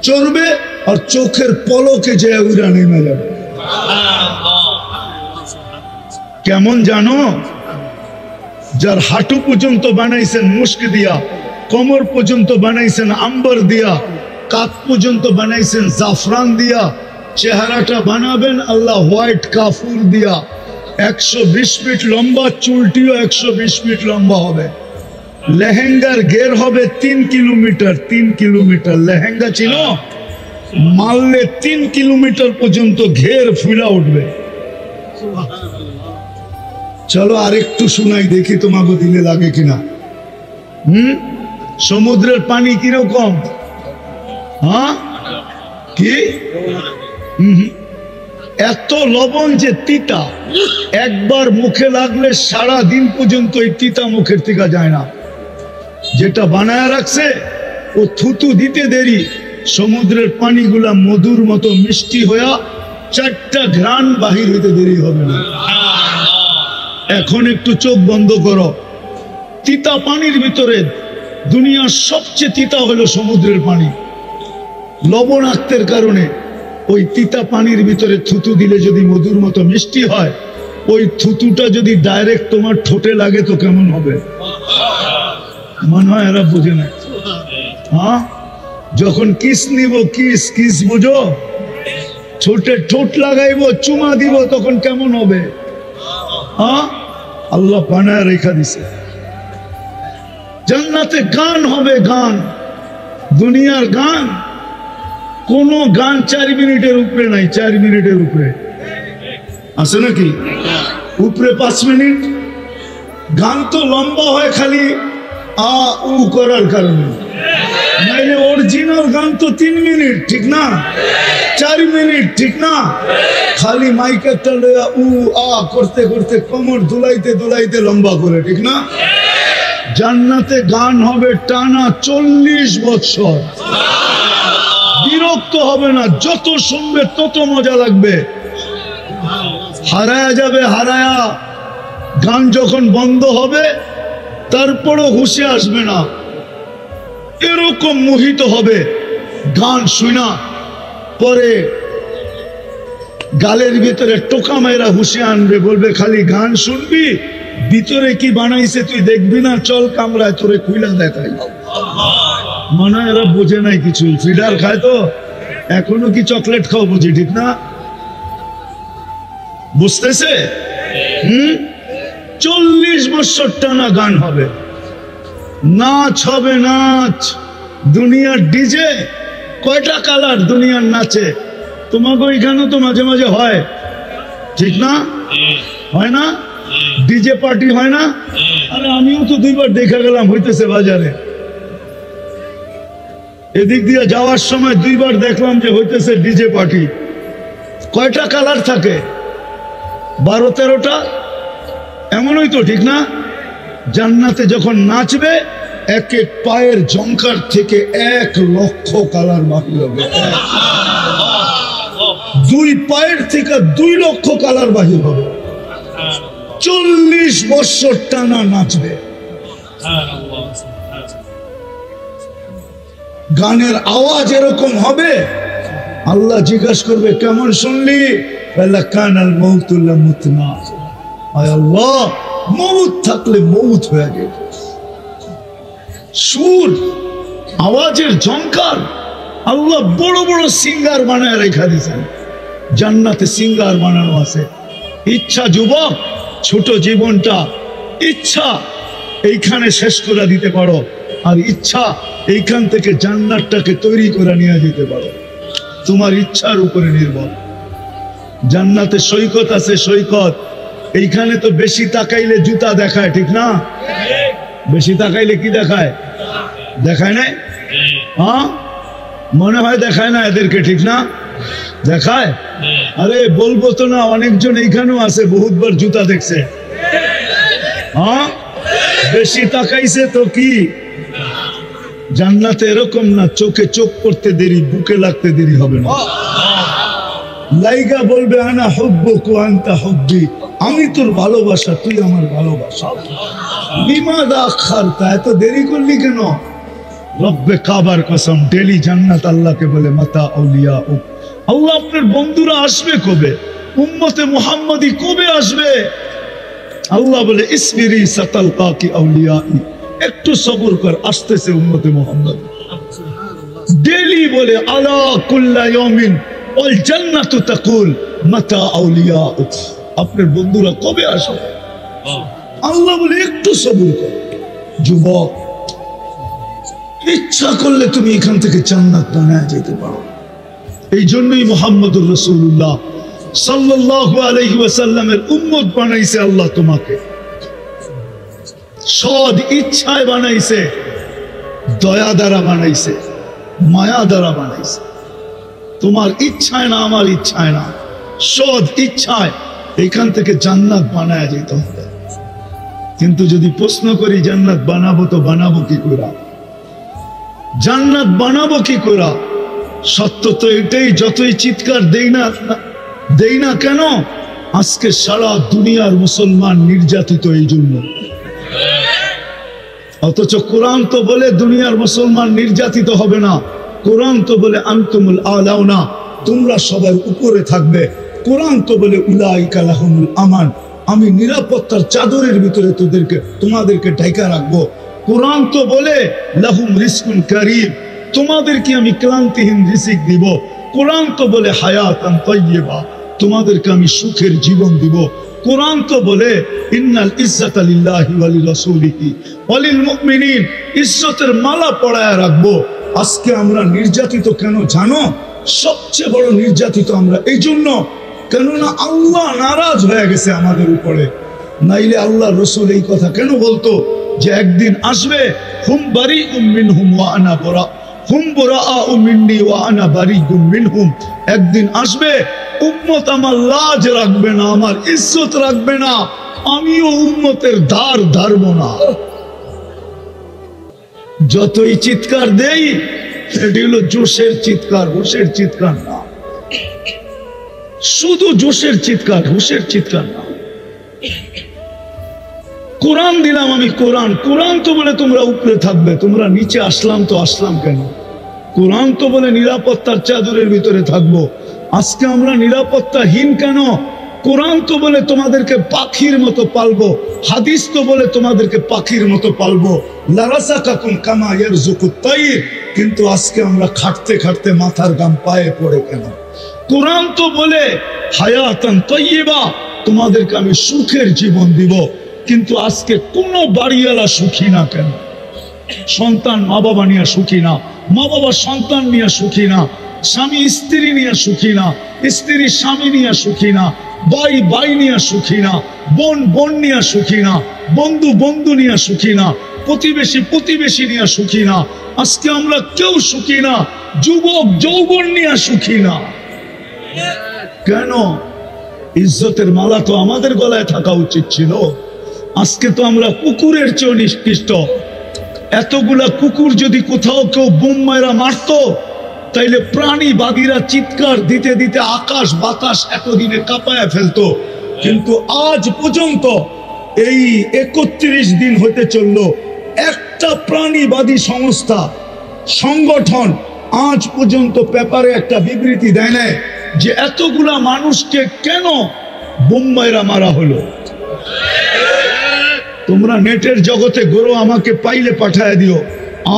চড়বে আর চোখের পলকে যে উড়া নেমে যাবে। কেমন জানো? যার হাঁটু পর্যন্ত বানাইছেন মুস্ক দিয়া, কোমর পর্যন্ত বানাইছেন আম্বার দিয়া, কাঁধ পর্যন্ত বানাইছেন জাফরান দিয়া, চেহারাটা বানাবেন আল্লাহ হোয়াইট কাফুর দিয়া, 120 ফিট লম্বা, চুলটিও 120 ফিট লম্বা হবে, লেহেঙ্গার ঘের হবে 3 কিলোমিটার। 3 কিলোমিটার লেহেঙ্গা ছিল, মারলে 3 কিলোমিটার পর্যন্ত ঘের ফুলা উঠবে। চলো আরেকটু শোনাই, দেখি তোমাকে দিলে লাগে কিনা। সমুদ্রের পানি কিরকম? হ্যাঁ কি? এত লবণ যে তিতা, একবার মুখে লাগলে সারা দিন পর্যন্ত এই তিতা মুখের থেকে যায় না। যেটা বানায় রাখছে ও থুতু দিতে দেরি, সমুদ্রের পানিগুলা মধুর মতো মিষ্টি হইয়া 4টা ঘ্রাণ বাহির হইতে দেরি হবে না। এখন একটু চোখ বন্ধ করো, তিতা পানির ভিতরে দুনিয়ার সবচেয়ে তিতা হলো সমুদ্রের পানি। লবণাক্তের কারণে ওই তিতা পানির ভিতরে থুতু দিলে যদি মধুর মতো মিষ্টি হয়, ওই থুতুটা যদি ডাইরেক্ট তোমার ঠোঁটে লাগে তো কেমন হবে? মনে হয় এরা বুঝে না। হ্যাঁ, যখন কিস নিব, কিস কিস বুঝো, ঠোঁটে ঠোঁট লাগাইব, চুমা দিব, তখন কেমন হবে? হ্যাঁ, আল্লাহ বানায় রেখা দিছে। জান্নাতে গান হবে, গান, দুনিয়ার গান। কোন গান 4 মিনিটের উপরে নাই, 4 মিনিটের উপরে আছে নাকি? উপরে 5 মিনিট। গান তো লম্বা হয় খালি আ উ করার কারণে, নাইলে অরিজিনাল গান তো 3 মিনিট, ঠিক না? 4 মিনিট, ঠিক না? খালি মাইকেরটা লইয়া উ আ করতে করতে কোমর দুলাইতে দুলাইতে লম্বা করে, ঠিক না? জান্নাতে গান হবে টানা 40 বছর, বিরক্ত হবে না, যত শুনবে তত মজা লাগবে। হারায়া যাবে, হারায়া গান যখন বন্ধ হবে তারপরও হুঁশে আসবে না, এরকম মোহিত হবে গান শুনা। পরে গালের ভিতরে টোকা মাইরা হুঁশে আনবে, বলবে খালি গান শুনবি, ভিতরে কি বানাইছে তুই দেখবি না, চল কামরায় তোরে খুইলা দেখাই। মনে হয় এরা বোঝে নাই কিছু, ফিডার খায় তো এখনো কি চকলেট খাও বুঝি, ঠিক না? বুঝতেছে? 40 বছর টানা গান হবে, নাচ হবে, নাচ। দুনিয়ার ডিজে কয়টা কালার দুনিয়ার নাচে, তোমাকে ওইখানেও তো মাঝে মাঝে হয়, ঠিক না? হয় না? ডিজে পার্টি হয় না? আরে আমিও তো 2বার দেখা গেলাম, হইতেছে বাজারে, এদিক দিয়ে যাওয়ার সময় 2বার দেখলাম যে হইতেছে ডিজে পার্টি। কয়টা কালার থাকে? 12-13টা, এমনই তো, ঠিক না? জান্নাতে যখন নাচবে, এক এক পায়ের ঝংকার থেকে 1 লক্ষ কালার বাহির হবে। 2 পায়ের থেকে 2 লক্ষ কালার বাহির হবে। 40 বছর টানা নাচবে। গানের আওয়াজ এরকম হবে, আল্লাহ জিজ্ঞাসা করবে কেমন শুনলি? কানাল মউতুল্লাহ মুতনা, আয় আল্লাহ, মউত থাকলে মউত হয়ে গেল। সুর, আওয়াজের ঝংকার, আল্লাহ বড় বড় সিঙ্গার বানায় রেখা দিয়েছেন। জান্নাতে সিঙ্গার বানানো আছে। ইচ্ছা যুবক, ছোট জীবনটা ইচ্ছা এইখানে শেষ করে দিতে পারো, আর ইচ্ছা এইখান থেকে জান্নাতটাকে তৈরি করে নিয়ে যেতে পারো, তোমার ইচ্ছার উপরে নির্ভর। জান্নাতে সৈকত আছে, সৈকত। এইখানে তো বেশি তাকাইলে জুতা দেখায়, ঠিক না? বেশি তাকাইলে কি দেখায়? দেখায় না? হ্যাঁ, মনে হয় দেখায় না এদেরকে, ঠিক না? দেখায়। আরে বলবো তো না, অনেকজন এইখানেও আছে বহুতবার জুতা দেখছে। হ্যাঁ, বেশি তাকাইছে তো কি? জান্নাতে এরকম না, চোখে চোখ পড়তে দেরি, বুকে লাগতে দেরি হবে না। লাইগা বলবে আনা হুব্বুক ওয়া আনতা হুব্বি, আমি তোর ভালোবাসা, তুই আমার ভালোবাসা। লিমাযা আখারতা, এত দেরি করলি কেন? রব্বে কাবার কসম, ডেলি জান্নাত আল্লাহকে বলে মাতা আউলিয়া। আল্লাহ আপনার বন্ধুরা আসবে কবে? উম্মতে মুহাম্মাদি কবে আসবে? আল্লাহ বলে ইসবিরি সাতালকাকি আউলিয়াই, একটু সবর কর, আসতেছে উম্মতে মুহাম্মাদ। ডেলি বলে আলা কুল্লা ইয়াউমিন ওয়াল জান্নাতু তাকুল মাতা আউলিয়া, আপনার বন্ধুরা কবে আসবে? আল্লাহ বলে একটু সবর কর। যুবক, ইচ্ছা করলে তুমি এখান থেকে জান্নাত বানায় যেতে পারো। এই জন্যই মুহাম্মদুর রাসূলুল্লাহ সাল্লাল্লাহু আলাইহি ওয়াসাল্লামের উম্মত বানাইছে আল্লাহ তোমাকে। সদ ইচ্ছায় বানাইছে, দয়া দ্বারা বানাইছে, মায়া দ্বারা বানাইছে। তোমার ইচ্ছায় না, আমার ইচ্ছায় না, সদ ইচ্ছায় এখান থেকে জান্নাত বানায় যেতে হবে। কিন্তু যদি প্রশ্ন করি জান্নাত বানাবো তো বানাবো কি করে? জান্নাত বানাবো কি করে? সত্য তো এটাই, যতই চিৎকার দেই না কেন, আজকে সারা দুনিয়ার মুসলমান নির্যাতিত এই জন্য। অথচ কোরআন তো বলে দুনিয়ার মুসলমান নির্যাতিত হবে না। কোরআন তো বলে আনতুমুল আলাউনা, তোমরা সবার উপরে থাকবে। কোরআন তো বলে উলাইকা লাহুমুল আমান, আমি নিরাপত্তার চাদরের ভিতরে তোমাদেরকে ঢাকা রাখবো। কোরআন তো বলে লাহুম রিজকুন কারীম, তোমাদেরকে আমি ক্লান্তিহীন রিজিক দিব। কোরআন তো বলে হায়াতান তাইয়্যিবা, তোমাদেরকে আমি সুখের জীবন দিব। কোরআন তো বলে ইন্নাল ইজ্জাতা লিল্লাহি ওয়া লিরাসূলিহি ওয়া লিল মুমিনিন, ইজ্জতের মালা পরায়া রাখবো। আজকে আমরা নির্যাতিত কেন জানো? সবচেয়ে বড় নির্যাতিত আমরা এই জন্য, কেননা আল্লাহ নারাজ হয়ে গেছে আমাদের উপরে। নাইলে আল্লাহ রসুল এই কথা কেন বলতো যে একদিন আসবে হুম বারিউম মিনহুম ওয়া আনা বারা, হুম বারাউ মিন্নি ওয়া আনা বারিউম মিনহুম। একদিন আসবে উম্মত আমার লাজ রাখবে না, আমার ইজ্জত রাখবে না, আমিও উম্মতের ধার ধারব না। যতই চিৎকার দেই সেটি হলো জোশের চিৎকার, হুশের চিৎকার না। শুধু জোশের চিৎকার, হুশের চিৎকার না। কোরআন দিলাম আমি, কোরআন। কোরআন তো বলে তোমরা উপরে থাকবে, তোমরা নিচে আসলাম তো আসলাম কেন? কোরআন তো বলে নিরাপত্তার চাদরের ভিতরে থাকবো, আজকে আমরা নিরাপত্তাহীন কেন? কোরআন তো বলে তোমাদেরকে পাখির মতো পালবো, হাদিস তো বলে তোমাদেরকে পাখির মতো পালবো। লারাসাকাকুম কামা ইয়ারযুকুত তাইর, কিন্তু আজকে আমরা খাটতে খাটতে মাথার গাম পায়ে পড়ে কেন? কোরআন তো বলে হায়াতান তাইয়্যিবা, তোমাদেরকে আমি সুখের জীবন দিব, কিন্তু আজকে কোন বাড়িওয়ালা সুখী না কেন? সন্তান মা বাবা নিয়ে সুখী না, মা বাবা সন্তান নিয়ে সুখী না, স্বামী স্ত্রী নিয়ে সুখী না, স্ত্রী স্বামী নিয়ে সুখী না, ভাই ভাই নিয়ে সুখী না, বোন বোন নিয়ে সুখী না, বন্ধু বন্ধু নিয়ে সুখী না, প্রতিবেশী প্রতিবেশী নিয়ে সুখী না। আজকে আমরা কেউ সুখী না, যুবক যৌবন নিয়ে সুখী না কেন? ইজ্জতের মালা তো আমাদের গলায় থাকা উচিত ছিল। আজকে তো আমরা কুকুরের চেয়ে নিকৃষ্ট। এতগুলা কুকুর যদি কোথাও কেউ বোম মারা মারতো, তাইলে প্রাণীবাদীরা চিৎকার দিতে দিতে আকাশ বাতাস এতদিনে কাঁপায় ফেলতো। কিন্তু আজ পর্যন্ত এই 31 দিন হতে চললো, একটা প্রাণীবাদী সংস্থা সংগঠন আজ পর্যন্ত পেপারে একটা বিবৃতি দেয় না যে এতগুলা মানুষকে কেন বোম্বাইরা মারা হলো। তোমরা নেটের জগতে গরো, আমাকে পাইলে পাঠায় দিও।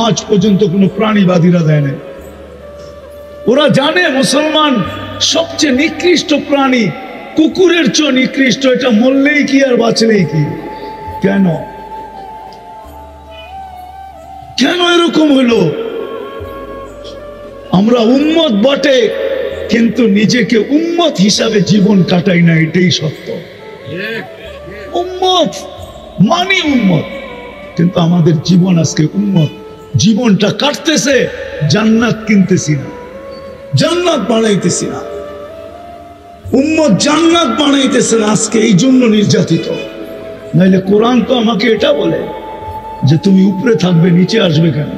আজ পর্যন্ত কোনো প্রাণীবাদীরা দেয় না। ওরা জানে মুসলমান সবচেয়ে নিকৃষ্ট প্রাণী, কুকুরের চেয়ে নিকৃষ্ট। এটা মরলেই কি আর বাঁচলেই কি? কেন কেন এরকম হলো? আমরা উম্মত বটে, কিন্তু নিজেকে উম্মত হিসাবে জীবন কাটাই না, এটাই সত্য। উম্মত মানি উম্মত, কিন্তু আমাদের জীবন আজকে উম্মত। জীবনটা কাটতেছে, জান্নাত কিনতেছি না, জান্নাত বানাইতেছি না। উম্মত জান্নাত বানাইতেছে না আজকে, এই জন্য নির্যাতিত। নাইলে কোরআন তো আমাকে এটা বলে যে তুমি উপরে থাকবে, নিচে আসবে কেন?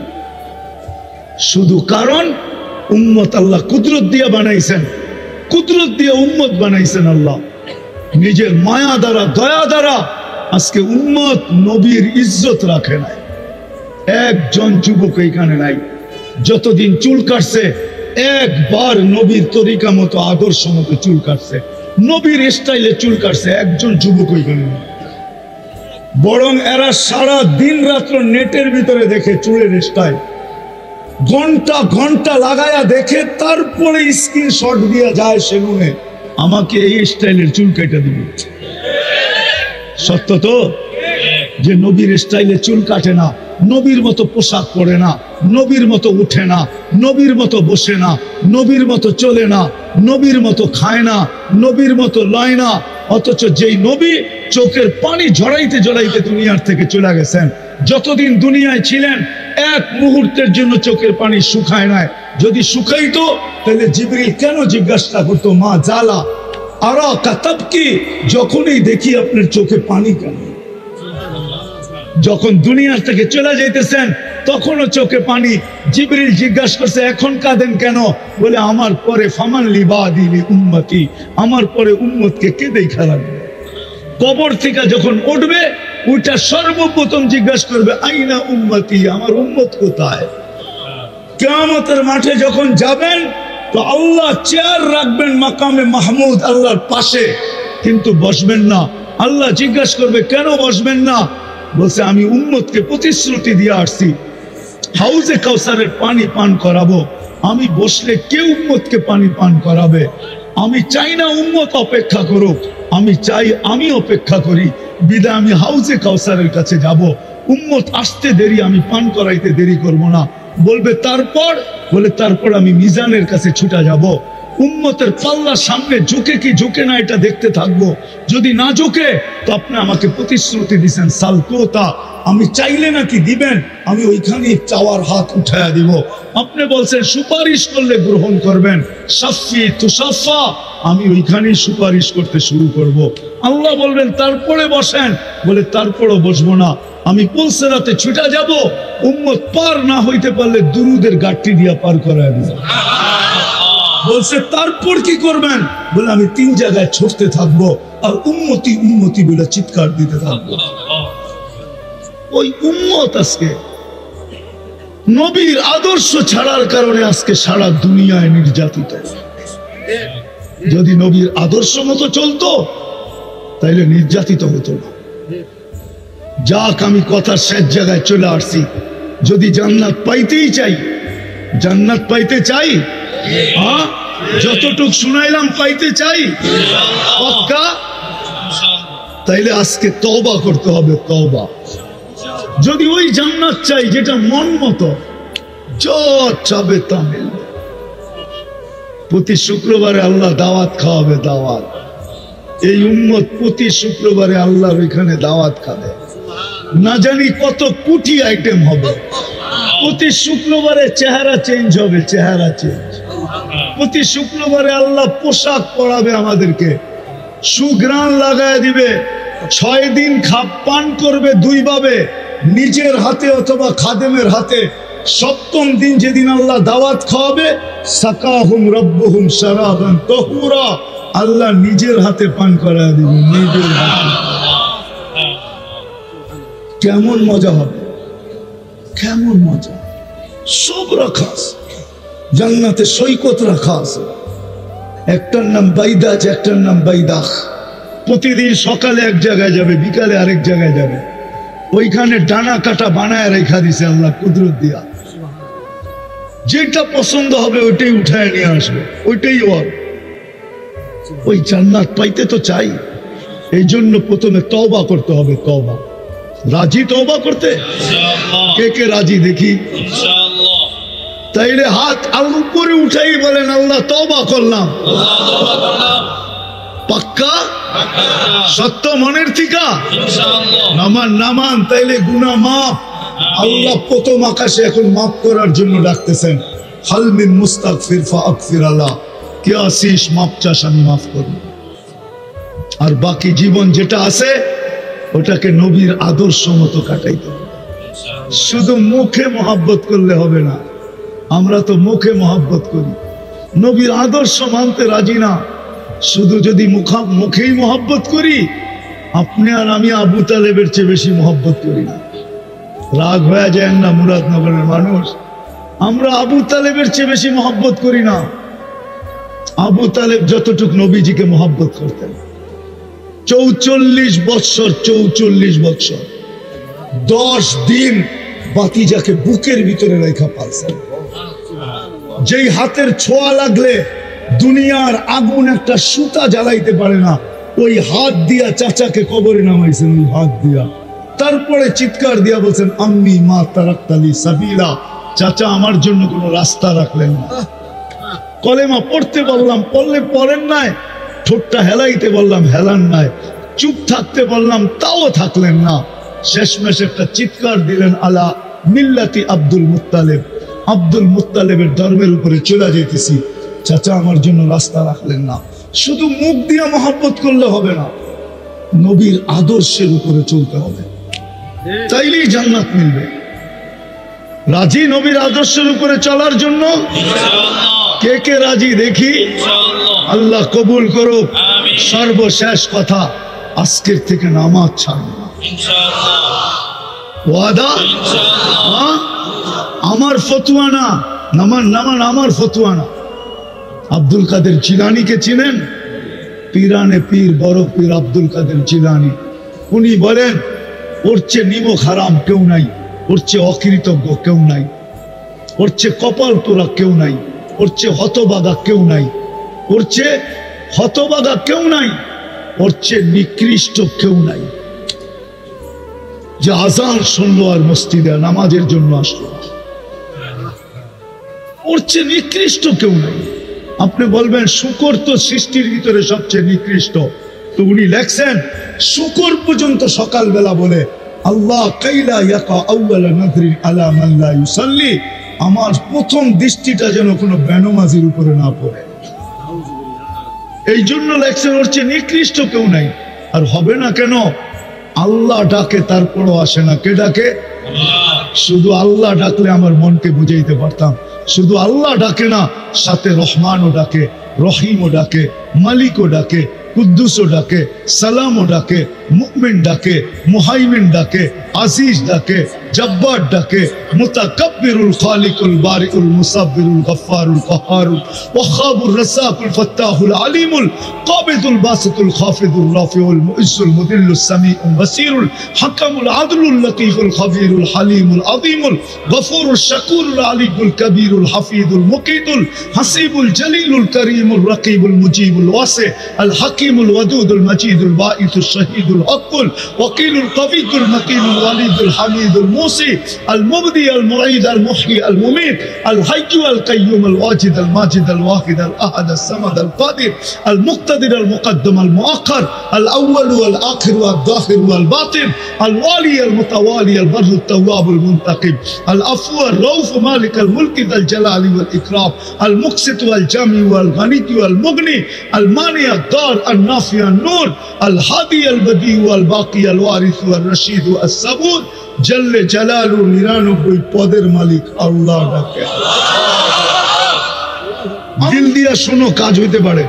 শুধু কারণ উম্মত আল্লাহ কুদরত দিয়ে বানাইছেন, কুদরত দিয়ে উম্মত বানাইছেন আল্লাহ নিজের মায়া দ্বারা, দয়া দ্বারা। আজকে উম্মত নবীর ইজ্জত রাখে নাই, একজন যুবক এইখানে নাই যতদিন চুল কাটছে একবার নবীর তরিকা মতো আদর্শ মতো চুল কাটছে, নবীর স্টাইলে চুল কাটছে, একজন যুবক ওইখানে নেই। বরং এরা সারা দিন রাত্র নেটের ভিতরে দেখে চুলের স্টাইল, ঘন্টা ঘন্টা লাগায়া দেখে, তারপরে স্ক্রিনশট দিয়া যায় সেলুনে, আমাকে এই স্টাইলের চুল কেটে দিবে। সত্য তো যে নবীর স্টাইলে চুল কাটে না, নবীর মতো পোশাক পরে না, নবীর মতো উঠে না, নবীর মতো বসে না, নবীর মতো চলে না, নবীর মতো খায় না, নবীর মতো লয় না, অথচ যেই নবী চোখের পানি ঝরাইতে ঝরাইতে দুনিয়ার থেকে চলে গেছেন, যতদিন দুনিয়ায় ছিলেন এক মুহূর্তের জন্য চোখের পানি শুকায় নাই। যদি শুকাইতো তাহলে জিবরিল কেন জিজ্ঞাসা করতো মা জালা আরা কাতাব কি, যখনই দেখি আপনার চোখে পানি কেন? যখন দুনিয়ার থেকে চলে যাইতেছেন তখনও চোখে পানি। জিবরিল জিজ্ঞাসা করছে এখন কাঁদেন কেন? বলে আমার পরে ফামান লিবাদি উম্মতি, আমার পরে উম্মতকে কে দেখা রাখবে? কবর থেকে যখন উঠবে ওইটা সর্বপ্রথম জিজ্ঞাসা করবে আইনা উম্মতি, আমার উম্মত কোথায়? কিয়ামতের মাঠে যখন যাবেন তো আল্লাহ চেয়ার রাখবেন মাকামে মাহমুদ আল্লাহর পাশে, কিন্তু বসবেন না। আল্লাহ জিজ্ঞাসা করবে কেন বসবেন না? বলছে আমি উম্মতকে প্রতিশ্রুতি দিয়ে আসছি হাউজে কাউসারের পানি পান করাবো, আমি বসলে কে উম্মতকে পানি পান করাবে? আমি চাই না উম্মত অপেক্ষা করুক, আমি চাই আমি অপেক্ষা করি, বিদায় আমি হাউজে কাউসারের কাছে যাব, উম্মত আসতে দেরি, আমি পান করাইতে দেরি করব না। বলবে তারপর? বলে তারপর আমি মিজানের কাছে ছুটা যাব, উম্মতের পাল্লা সামনে ঝুঁকে কি ঝুঁকে না এটা দেখতে থাকবো। যদি না ঝুঁকে তো আপনি আমাকে প্রতিশ্রুতি দিচ্ছেন সালতোতা, আমি চাইলে নাকি দিবেন, আমি ওইখানে চাওয়ার হাত উঠায়া দিব। আপনি বলছেন সুপারিশ করলে গ্রহণ করবেন, সাফি তুসাফা, আমি ওইখানেই সুপারিশ করতে শুরু করব। আল্লাহ বলবেন তারপরে বসেন, বলে তারপরও বসবো না, আমি পুলসেরাতে ছুটা যাব, উম্মত পার না হইতে পারলে দুরুদের গাঠটি দিয়া পার করায় দিব। বলছে তারপর কি করবেন? বলে আমি 3 জায়গায় ছুটতে থাকবো আর উম্মতি উম্মতি বলে চিৎকার দিতে থাকবো। ওই উম্মত আজকে নবীর আদর্শ ছাড়ার কারণে আজকে সারা দুনিয়ায় নির্যাতিত। যদি নবীর আদর্শ মতো চলতো তাইলে নির্যাতিত হতো না। যাক, আমি কথার শেষ জায়গায় চলে আসছি। যদি জান্নাত পাইতেই চাই, জান্নাত পাইতে চাই, হ্যাঁ যতটুক শুনাইলাম পাইতে চাই পাক্কা, তাইলে আজকে তওবা করতে হবে। তওবা যদি ওই জান্নাত চাই যেটা মন মতো যা চাবে তা মিলবে। প্রতি শুক্রবারে আল্লাহ দাওয়াত খাওয়াবে, দাওয়াত। এই উম্মত প্রতি শুক্রবারে আল্লাহর ওইখানে দাওয়াত খাবে, না জানি কত কোটি আইটেম হবে। প্রতি শুক্রবারে চেহারা চেঞ্জ হবে, চেহারা চেঞ্জ। প্রতি শুক্রবারে আল্লাহ পোশাক পরাবে আমাদেরকে, সুঘ্রাণ লাগায় দিবে। 6 দিন পান করবে 2 ভাবে, নিজের হাতে অথবা খাদেমের হাতে। 7ম দিন যেদিন আল্লাহ দাওয়াত খাওয়াবে, সাকাহুম রব্বুহুম শারাবান তাহুরা, আল্লাহ নিজের হাতে পান করায় দিবে, নিজের হাতে। কেমন মজা হবে, কেমন মজা। সব রাখা আছে জান্নাতে, সৈকত রাখা আছে। একটার নাম বাইদাজ, একটার নাম বাইদাখ। প্রতিদিন সকালে এক জায়গায় যাবে, বিকালে আরেক জায়গায় যাবে। ওইখানে ডানা কাটা বানায় রেখা দিছে আল্লাহ কুদরত দিয়া। যেটা পছন্দ হবে ওইটাই উঠায় নিয়ে আসবে, ওইটাই ওর। ওই জান্নাত পাইতে তো চাই, এই জন্য প্রথমে তওবা করতে হবে। তওবা, রাজি তওবা করতে? কে কে রাজি দেখি? তাইলে হাত আল্লাহ উপরে উঠাই বলেন আল্লাহ তওবা করলাম। পাক্কা? সত্য মনের থিকা? নামান নামান, তাইলে গুনাহ মাফ। আল্লাহ প্রথম আকাশে এখন মাফ করার জন্য ডাকতেছেন, হাল মিন মুস্তাগফির ফাগফির আল্লাহ, কে আসিস মাফ চাস আমি মাফ করব। আর বাকি জীবন যেটা আছে ওটাকে নবীর আদর্শ মতো কাটাইতে হবে। শুধু মুখে মহাব্বত করলে হবে না, আমরা তো মুখে মহাব্বত করি, নবীর আদর্শ মানতে রাজি না। শুধু যদি মুখেই মহাব্বত করি, আপনি আর আমি আবু তালেবের চেয়ে বেশি মহাব্বত করি না। রাগ হয়ে যায় না মুরাদনগরের মানুষ? আমরা আবু তালেবের চেয়ে বেশি মহব্বত করি না। আবু তালেব যতটুকু নবীজিকে মহব্বত করতেন, 44 বৎসর 44 বৎসর 10 দিন বাতিজাকে বুকের ভিতরে রেখা পালছেন। যেই হাতের ছোঁয়া লাগলে দুনিয়ার আগুন একটা সুতা জ্বালাইতে পারে না, ওই হাত দিয়া চাচাকে কবরে নামাইছেন, ওই হাত দিয়া। তারপরে চিৎকার দিয়া বলছেন, আম্মি মা তারাক্তালি সাবিলা, চাচা আমার জন্য কোনো রাস্তা রাখলেন না। কলেমা পড়তে বললাম, পড়লে পড়েন নাই। ঠোঁটটা হেলাইতে বললাম, হেলান নাই। চুপ থাকতে বললাম, তাও থাকলেন না। শেষমেশ একটা চিৎকার দিলেন, আলা মিল্লাতি আব্দুল মুত্তালেব, আব্দুল মুত্তালেবের ধর্মের উপরে চলে যেতেছি। চাচা আমার জন্য রাস্তা রাখলেন না। শুধু মুখ দিয়ে মহব্বত করলে হবে না, নবীর আদর্শের উপরে চলতে হবে, তাইলেই জান্নাত মিলবে। রাজি নবীর আদর্শের উপরে চলার জন্য? কে কে রাজি দেখি? আল্লাহ কবুল করুক। সর্বশেষ কথা, আজকের থেকে নামাজ ছাড়ব না। ওয়াদা? আমার ফতুয়া না, আমার ফতুয়া না। আব্দুল কাদের জিলানীকে চিনেন? পীরানে পীর, বড় পীর আব্দুল কাদের জিলানী। উনি বলেন, ওর চেয়ে নিমক হারাম কেউ নাই, ওর চেয়ে অকৃতজ্ঞ কেউ নাই, ওর চেয়ে কপাল তোরা কেউ নাই, ওর চেয়ে হতবাগা কেউ নাই, ওর চেয়ে হতবাগা কেউ নাই, ওর চেয়ে নিকৃষ্ট কেউ নাই। যে আজান শুনলো আর মসজিদে নামাজের জন্য আসলো, ওর চেয়ে নিকৃষ্ট কেউ নাই। আপনি বলবেন শুকর তো সৃষ্টির ভিতরে সবচেয়ে নিকৃষ্ট, তো উনি লেখছেন শুকর পর্যন্ত সকালবেলা বলে, আল্লাহ কাইলা ইয়াকা আউয়ালা নাযরিন আলা মান লা ইউসাল্লি, আমার প্রথম দৃষ্টিটা যেন কোনো বেনমাজির উপরে না পড়ে। এই জন্য লেখছেন ওর চেয়ে নিকৃষ্ট কেউ নাই। আর হবে না কেন? আল্লাহ ডাকে তারপরও আসে না। কে ডাকে? শুধু আল্লাহ ডাকলে আমার মনকে বুঝাইতে পারতাম। শুধু আল্লাহ ডাকে না, সাথে রহমানও ডাকে, রহিমও ডাকে, মালিকও ডাকে, কুদ্দুসও ডাকে, সালামও ডাকে, মুমিন ডাকে, মুহাইমিন ডাকে, আজিজ ডাকে, জব্বার ডাকে, মুতাকাব্বিরুল খালিকুল বারিউল মুসাব্বিরুল গফফারুল কাহারুল ওয়াহাবুর রাসাকুল ফাত্তাহুল আলিমুল কাবিদুল বাসিতুল খাফিদুর রাফিউল মুইজ্জুল মুদিল্লুস সামিউল বাসিরুল হাকামুল আদলুল লতীফুল খবীরুল হালিমুল আযীমুল গফুরুল শাকুরুল আলিয়ুল কবীরুল হাফিজুল মুকিতুল হাসিবুল জলিলুল করিমুল রকিবুল মুজিবুল ওয়াসি আল হাকিমুল ওয়াদুদুল মজিদুল বাঈসুল শহীদুল হকুল ওয়াকিলুল কবিয়ুল মতিনুল ওয়ালিদুল হামিদুল موسي المبدي المعيد المحيي المميت الحي القيوم الواجد الماجد الواحد الأحد الصمد القادر المقتدر المقدم المؤخر الأول والآخر والظاهر والباطن الوالي المتوالي البر التواب المنتقم العفو الرؤوف مالك الملك ذا الجلال والإكرام المقسط والجامع والغني والمغني المانع الضار النافع النور الهادي البديع والباقي الوارث والرشيد والصبور জল্লে জালালু 99 পদের মালিক আল্লাহ ডাকে। দিল দিয়া শোনো, কাজ হইতে পারে,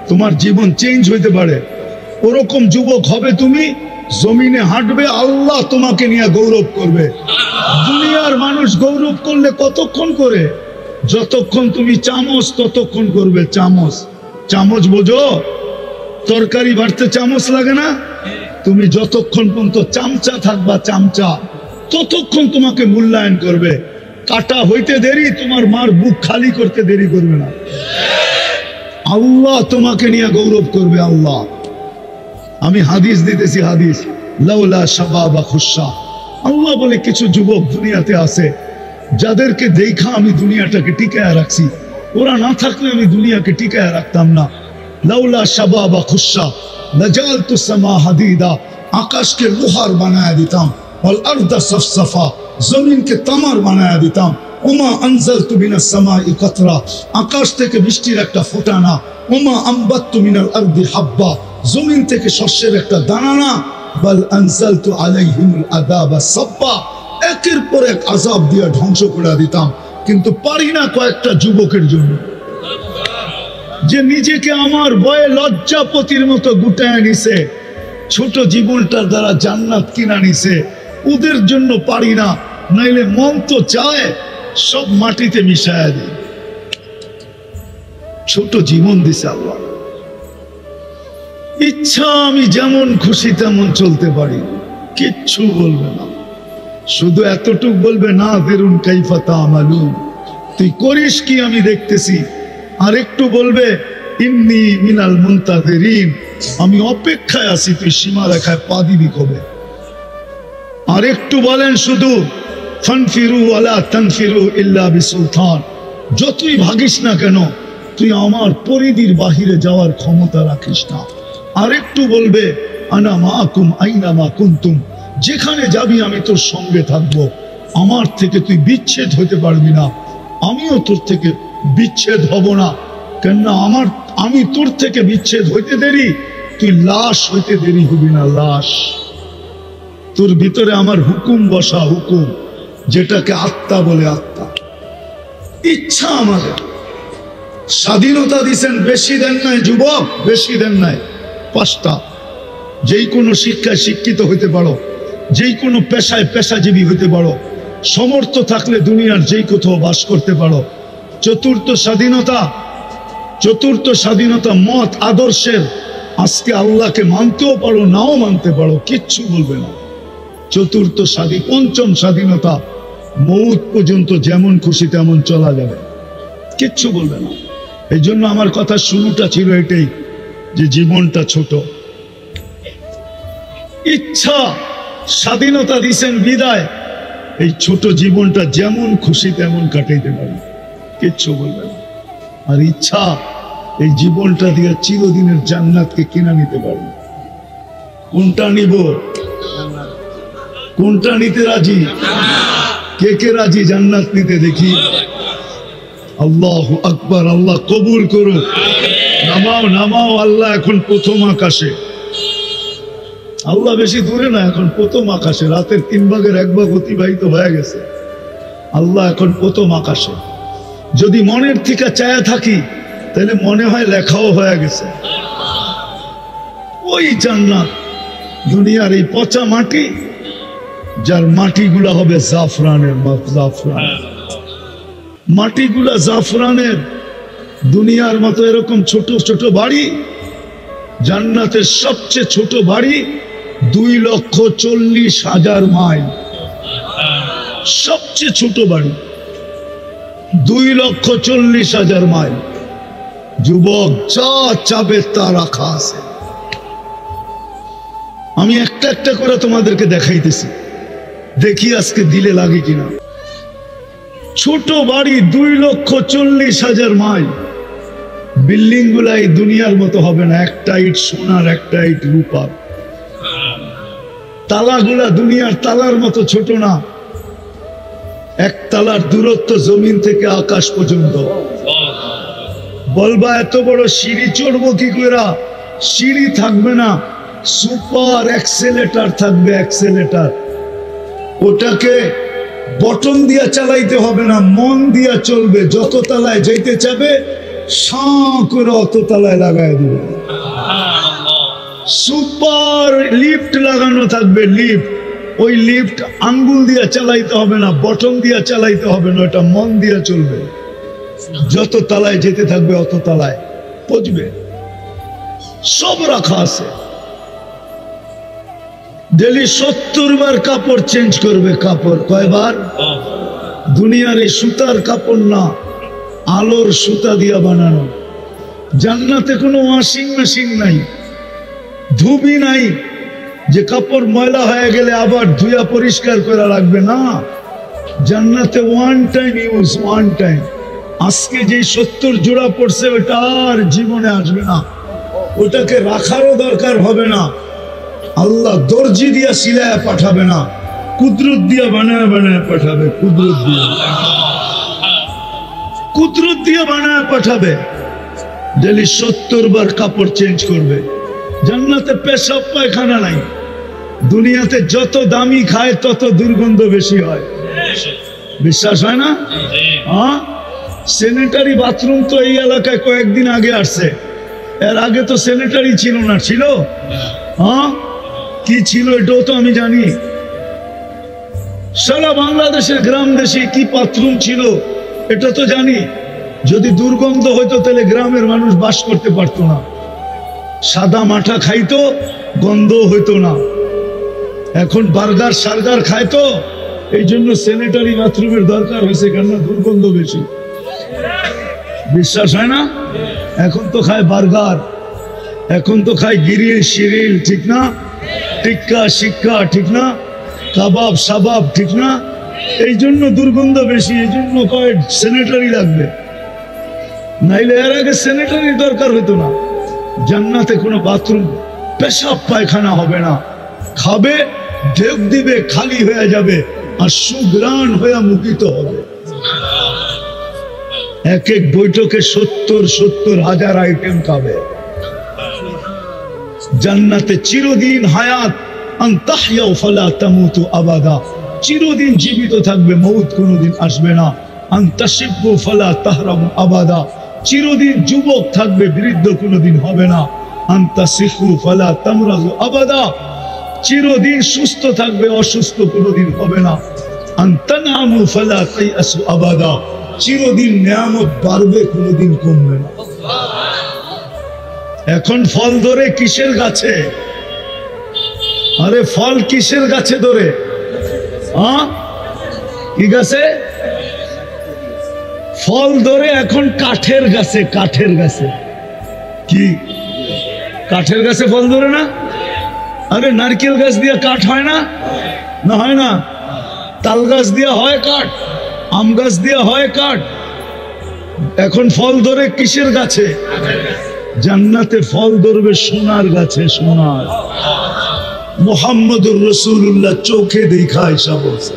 তোমার জীবন চেঞ্জ হইতে পারে। ওরকম যুবক হবে তুমি, জমিনে হাঁটবে, আল্লাহ তোমাকে নিয়ে গৌরব করবে। দুনিয়ার মানুষ গৌরব করলে কতক্ষণ করে? যতক্ষণ তুমি চামচ ততক্ষণ করবে। চামচ, চামচ বোঝো? তরকারি বাড়তে চামচ লাগে না? তুমি যতক্ষণ পর্যন্ত চামচা থাকবা, চামচা, ততক্ষণ তোমাকে মূল্যায়ন করবে। কাটা হইতে দেরি, তোমার মার বুক খালি করতে দেরি করবে না। আল্লাহ তোমাকে নিয়ে গৌরব করবে। আল্লাহ, আমি হাদিস দিতেছি, হাদিস, লাউলা শাবাবা খুশা, আল্লাহ বলে কিছু যুবক দুনিয়াতে আছে যাদেরকে দেখা আমি দুনিয়াটাকে টিকায় রাখছি, ওরা না থাকলে আমি দুনিয়াকে টিকায় রাখতাম না। লাউলা শাবাবা খুশা লাজালতু সামা হাদিদা, আকাশকে লোহার বানায়া দিতাম, ওয়াল আরদা সফসফা, জমিনকে তামার বানায়া দিতাম। ওমা আনজালতু মিনাস সামাই কাতরা, আকাশ থেকে বৃষ্টির একটা ফোঁটা না। ওমা আম্বাততু মিনাল আরদি হাব্বা, জমিন থেকে শস্যের একটা দানা না। বাল আনজালতু আলাইহিমুল আযাবা সাব্বা, একের পর এক আযাব দিয়ে ধ্বংস করে দিতাম। কিন্তু পারি না কয়েকটা যুবকের জন্য, যে নিজেকে আমার ভয়ে লজ্জাপতির মতো গুটায় নিছে, ছোট জীবনটার দ্বারা জান্নাত কিনা নিছে। ওদের জন্য পারি না, নাইলে মন তো চায় সব মাটিতে মিশায়া দিই। ছোট জীবন দিছে আল্লাহ, ইচ্ছা আমি যেমন খুশি তেমন চলতে পারি, কিচ্ছু বলবে না, শুধু এতটুক বলবে না ফেরুন কাইফা তা'মালুন, তুই করিস কি আমি দেখতেছি। আর একটু বলবে ইন্নী মিনাল মুনতাযিরিন, আমি অপেক্ষায় আছি তুই সীমা রেখায় পা দিবি কবে। আর একটু বলেন শুধু ফানফিরু ওয়ালা তানফিরু ইল্লা বিসুলতান, যতই ভাগিস না কেন তুই আমার পরিধির বাহিরে যাওয়ার ক্ষমতা রাখিস না। আর একটু বলবে আনা মাআকুম আইনামা কুনতুম, যেখানে যাবি আমি তোর সঙ্গে থাকবো, আমার থেকে তুই বিচ্ছেদ হতে পারবি না, আমিও তোর থেকে বিচ্ছেদ হব না। কেননা আমি তোর থেকে বিচ্ছেদ হইতে দেরি, তুই লাশ হইতে দেরি হবি না, লাশ। তোর ভিতরে আমার হুকুম বসা, হুকুম যেটাকে আত্মা বলে, আত্মা। ইচ্ছা আমাদের স্বাধীনতা দিছেন, বেশি দেন নাই যুবক, বেশি দেন নাই। 5টা, যেই কোনো শিক্ষায় শিক্ষিত হইতে পারো, যেই কোনো পেশায় পেশাজীবী হইতে পারো, সমর্থ থাকলে দুনিয়ার যেই কোথাও বাস করতে পারো। চতুর্থ স্বাধীনতা মত আদর্শের, আজকে আল্লাহকে মানতেও পারো নাও মানতে পারো, কিচ্ছু বলবে না। পঞ্চম স্বাধীনতা, মৌত পর্যন্ত যেমন খুশি তেমন চলা যাবে, কিচ্ছু বলবে না। এই জন্য আমার কথা শুরুটা ছিল এটাই, যে জীবনটা ছোট। ইচ্ছা স্বাধীনতা দিছেন বিদায়, এই ছোট জীবনটা যেমন খুশি তেমন কাটাইতে পারি, কিচ্ছু বলবে না। আর ইচ্ছা এই জীবনটা দিয়ে চিরদিনের জান্নাতকে কিনে নিতে পারবে। কোনটা নিব? কোনটা নিতে রাজি? কে কে রাজি জান্নাত নিতে? দেখি। আল্লাহু আকবার, আল্লাহ কবুল করুক। নামাও নামাও, আল্লাহ এখন প্রথম আকাশে, আল্লাহ বেশি দূরে না, এখন প্রথম আকাশে। রাতের 3 ভাগের 1 ভাগ অতিবাহিত হয়ে গেছে, আল্লাহ এখন প্রথম আকাশে। যদি মনের থেকে চায়া থাকি তাহলে মনে হয় লেখাও হয়ে গেছে। ওই জান্নাত, দুনিয়ার এই পচা মাটি, যার মাটিগুলা হবে জাফরানের, মাটিগুলা জাফরানের। দুনিয়ার মতো এরকম ছোট ছোট বাড়ি, জান্নাতের সবচেয়ে ছোট বাড়ি 2,40,000 মাইল, সবচেয়ে ছোট বাড়ি 2,40,000 মাইল। যুবক, যা চাবে তা রাখা আছে। আমি একটা একটা করে তোমাদেরকে দেখাইতেছি, দেখি আজকে দিলে লাগে কিনা। ছোট বাড়ি 2,40,000 মাইল। বিল্ডিং গুলা এই দুনিয়ার মতো হবে না, একটা ইট সোনার, একটা ইট রূপার। তালাগুলা দুনিয়ার তালার মতো ছোট না, এক তালার দূরত্ব জমিন থেকে আকাশ পর্যন্ত। বলবা এত বড় সিঁড়ি চড়বো কি করে? সিঁড়ি থাকবে না, সুপার এক্সেলেটার থাকবে, এক্সেলেটার। ওটাকে বটন দিয়া চালাইতে হবে না, মন দিয়া চলবে। যত তালায় যাইতে চাবে সাঁ করে অত তালায় লাগাই দিবে। সুপার লিফট লাগানো থাকবে, লিফট। ওই লিফট আঙ্গুল দিয়া চালাইতে হবে না, বটন দিয়া চালাইতে হবে না, ওটা মন দিয়া চলবে। যত তালায় যেতে থাকবে অত তালায় পৌঁছবে। সব রাখা আছে। ডেলি 70 বার কাপড় চেঞ্জ করবে। কাপড় কয়বার? দুনিয়ার এই সুতার কাপড় না, আলোর সুতা দিয়া বানানো। জান্নাতে কোনো ওয়াশিং মেশিন নাই, ধুবি নাই যে কাপড় ময়লা হয়ে গেলে আবার ধুয়া পরিষ্কার করা লাগবে না। জান্নাতে one time use, one time. আজকে যে 70 জোড়া পড়ছে ওটা আর জীবনে আসবে না, ওটাকে রাখারও দরকার হবে না। আল্লাহ দর্জি দিয়া সিলায়া পাঠাবে না, কুদরত দিয়া বানায় বানায় পাঠাবে। কুদরত দিয়া বানায় পাঠাবে। ডেলি 70 বার কাপড় চেঞ্জ করবে। জান্নাতে পেশাব পায়খানা নাই। দুনিয়াতে যত দামি খায় তত দুর্গন্ধ বেশি হয়, বিশ্বাস হয় না? হ্যাঁ, স্যানিটারি বাথরুম তো এই এলাকায় কয়েকদিন আগে আসছে, এর আগে তো স্যানিটারি ছিল না। ছিল? হ্যাঁ, কি ছিল এটাও তো আমি জানি। সারা বাংলাদেশের গ্রাম দেশে কি বাথরুম ছিল এটা তো জানি। যদি দুর্গন্ধ হইতো তাহলে গ্রামের মানুষ বাস করতে পারতো না। সাদা মাঠা খাইতো, গন্ধ হইতো না। এখন বার্গার সার্গার খাইতো, এই জন্য স্যানিটারি বাথরুমের দরকার হয়েছে, কেন দুর্গন্ধ বেশি। বিশ্বাস হয় না? এখন তো খায় বার্গার, এখন তো খায় গিরিল শিরিল, ঠিক না? টিক্কা শিক্ষা, ঠিক না? কাবাব সাবাব, ঠিক না? এই জন্য দুর্গন্ধ বেশি, এই জন্য কয় স্যানিটারি লাগবে, নাইলে এর আগে স্যানিটারি দরকার হইতো না। জান্নাতে কোনো বাথরুম পেশাব পায়খানা হবে না, খাবে ঢেক দিবে, খালি হয়ে যাবে আর সুগ্রাণ হয়ে মুখিত হবে। এক এক বৈঠকে 70,000 আইটেম খাবে। জান্নাতে চিরদিন হায়াত, আনতাহইয়া ফালা তামুতু আবাদা, চিরদিন জীবিত থাকবে, মউত কোনোদিন আসবে না। আনতাশিবু ফালা তাহরামু আবাদা, চিরদিন যুবক থাকবে, বৃদ্ধ কোনোদিন হবে না। আনতাসিহু ফালা তামরাজু আবাদা, চিরদিন সুস্থ থাকবে, অসুস্থ কোনোদিন হবে না। আনতানামু ফালা তাইয়াসু আবাদা, চিরদিন নিয়ামত বাড়বে, কোনোদিন কমবে না। এখন ফল ধরে কিসের গাছে? আরে ফল কিসের গাছে ধরে? কি গাছে? ফল ধরে এখন কাঠের গাছে। কাঠের গাছে কি? কাঠের গাছে ফল ধরে না? আরে নারকেল গাছ দিয়ে কাঠ হয় না? না হয় না? তাল গাছ দিয়ে হয় কাঠ, আম গাছ দিয়ে হয় কাঠ। এখন ফল ধরে কিসের গাছে? জান্নাতে ফল ধরবে সোনার গাছে। সোনার, মুহাম্মদুর রাসূলুল্লাহ চোখে দেখা হিসাব বলছে,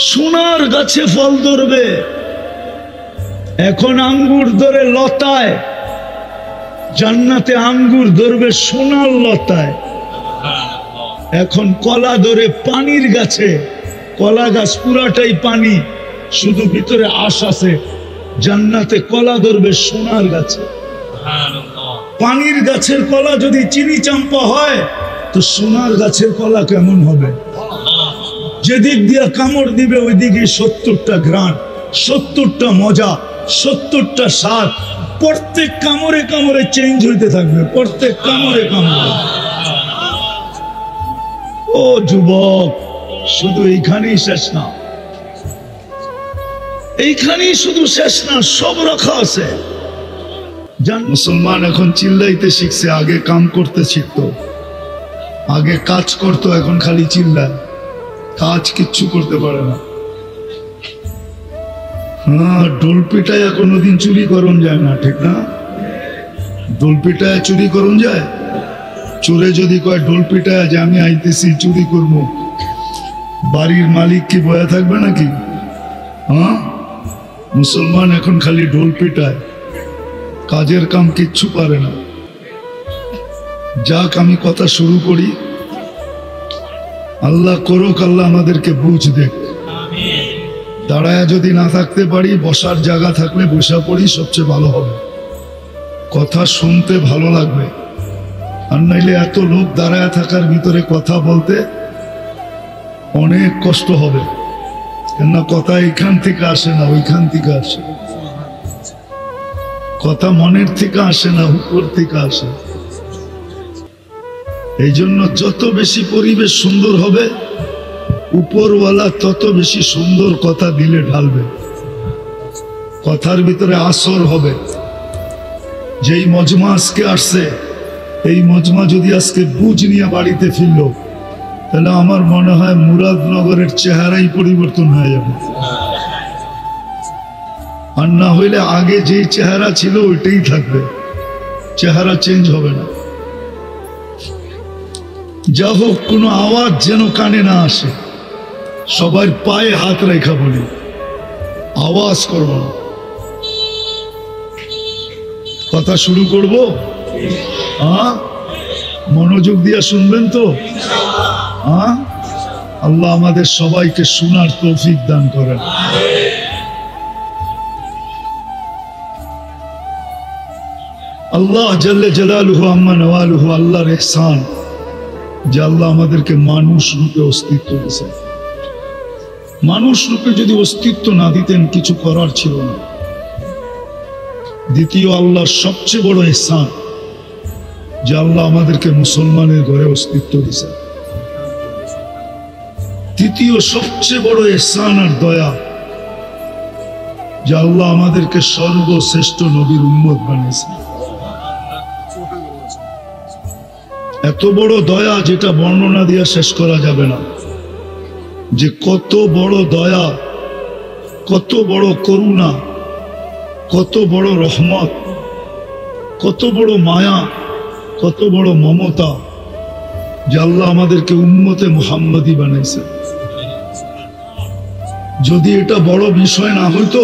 সোনার গাছে ফল ধরবে। এখন আঙ্গুর ধরে লতায়, জান্নাতে আঙ্গুর ধরবে সোনার লতায়। এখন কলা ধরে পানির গাছে, কলা গাছ পুরাটাই পানি, শুধু ভিতরে আঁশ আছে। জান্নাতে কলা ধরবে সোনার গাছে। পানির গাছের কলা যদি চিনি চাম্পা হয়, তো সোনার গাছের কলা কেমন হবে? যেদিক দিয়ে কামড় দিবে ওইদিকে 70টা ঘ্রাণ, 70টা মজা, 70টা স্বাদ। প্রত্যেক কামড়ে কামড়ে চেঞ্জ হইতে থাকবে, প্রত্যেক কামড়ে কামড়ে। ও যুবক, শুধু এইখানেই শেষ না, এইখানেই শুধু শেষ না, সব রাখা আছে। জান, মুসলমান এখন চিল্লাইতে শিখছে, আগে কাম করতে শিখতো, আগে কাজ করতো, এখন খালি চিল্লায়, কাজ কিচ্ছু করতে পারে না। হ্যাঁ, ডোল পিটায় কোনোদিন চুরি করন যায় না, ঠিক না? ডোল পিটায় চুরি করন যায়? চোরে যদি কয় ডোল পিটায় যে আমি আইতেছি চুরি করবো, বাড়ির মালিক কি বয়া থাকবে নাকি? হ্যাঁ, মুসলমান এখন খালি ঢোল পিটায়, কাজের কাম কিচ্ছু পারে না। যাক, আমি কথা শুরু করি। আল্লাহ করুক, আল্লাহ আমাদেরকে বুঝ দেখ। দাঁড়ায় যদি না থাকতে পারি, বসার জায়গা থাকলে বসা পড়ি, সবচেয়ে ভালো হবে। কথা শুনতে ভালো লাগবে, আর নাইলে এত লোক দাঁড়ায় থাকার ভিতরে কথা বলতে অনেক কষ্ট হবে। কেননা কথা এখান থেকে আসে না, ওইখান থেকে আসে। কথা মনের থেকে আসে না, উপর থেকে আসে। এই জন্য যত বেশি পরিবেশ সুন্দর হবে, উপরওয়ালা তত বেশি সুন্দর কথা দিলে ঢালবে। কথার ভিতরে আসর হবে। যেই মজমা আজকে আসছে, এই মজমা যদি আজকে বুঝ নিয়ে বাড়িতে ফিরল, তাহলে আমার মনে হয় মুরাদনগরের চেহারাই পরিবর্তন হয়ে যাবে। আর না হইলে আগে যে চেহারা ছিল ওইটাই থাকবে, চেহারা চেঞ্জ হবে না। যা হোক, কোনো আওয়াজ যেন কানে না আসে। সবার পায়ে হাত রেখা বলি, আওয়াজ করব না। কথা শুরু করব, মনোযোগ দিয়ে শুনবেন তো? আল্লাহ আমাদের সবাইকে শোনার তৌফিক দান করেন। আল্লাহ জাল্লে জালালুহু আম্মা নওয়ালুহু, আল্লাহর ইহসান যে আল্লাহ আমাদেরকে মানুষ রূপে অস্তিত্ব দিয়েছেন। মানুষ রূপে যদি অস্তিত্ব না দিতেন কিছু করার ছিল না। দ্বিতীয়, আল্লাহর সবচেয়ে বড় ইহসান যে আল্লাহ আমাদেরকে মুসলমানের ঘরে অস্তিত্ব দিয়েছেন। তৃতীয় সবচেয়ে বড় ইহসান আর দয়া যে আল্লাহ আমাদেরকে সর্বশ্রেষ্ঠ নবীর উম্মত বানিয়েছেন। এত বড় দয়া যেটা বর্ণনা দিয়া শেষ করা যাবে না, যে কত বড় দয়া, কত বড় করুণা, কত বড় রহমত, কত বড় মায়া, কত বড় মমতা যে আল্লাহ আমাদেরকে উম্মতে মুহাম্মদী বানাইছে। যদি এটা বড় বিষয় না হইতো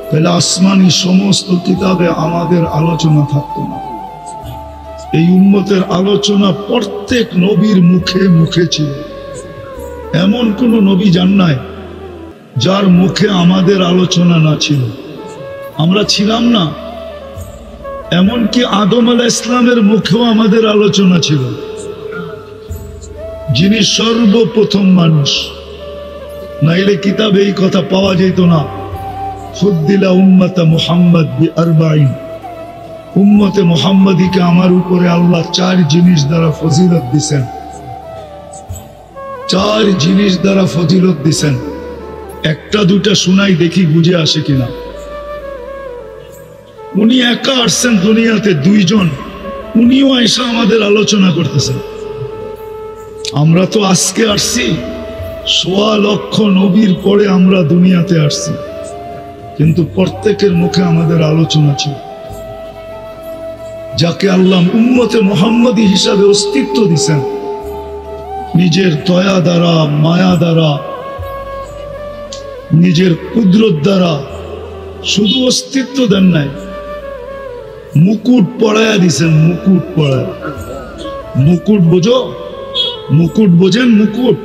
তাহলে আসমানি সমস্ত কিতাবে আমাদের আলোচনা থাকতো না। এই উম্মতের আলোচনা প্রত্যেক নবীর মুখে মুখে ছিল। এমন কোন নবী যান নাই যার মুখে আমাদের আলোচনা না ছিল। আমরা ছিলাম না, এমনকি আদম আলাইহিস সালামের মুখেও আমাদের আলোচনা ছিল, যিনি সর্বপ্রথম মানুষ। নাইলে কিতাবে এই কথা পাওয়া যেত না। ফুদ্দিলা উম্মতা মুহাম্মদ বিআরবাইন, উম্মতে মুহাম্মদীকে আমার উপরে আল্লাহ 4 জিনিস দ্বারা ফজিলত দিছেন। 4 জিনিস দ্বারা ফজিলত দিছেন। একটা দুটা শুনাই, দেখি বুঝে আসে কিনা। উনি একা আসছেন দুনিয়াতে, 2 জন, উনিও এসে আমাদের আলোচনা করতেছেন। আমরা তো আজকে আসছি, 1.25 লক্ষ নবীর পরে আমরা দুনিয়াতে আসছি, কিন্তু প্রত্যেকের মুখে আমাদের আলোচনা ছিল। যাকে আল্লাহ উম্মতে মুহাম্মদী হিসাবে অস্তিত্ব দিছেন, নিজের দয়া দ্বারা, মায়া দ্বারা, নিজের কুদরত দ্বারা, শুধু অস্তিত্ব দেন নাই, মুকুট পড়ায়া দিছেন। মুকুট পড়ায়, মুকুট বোঝো? মুকুট বোঝেন? মুকুট,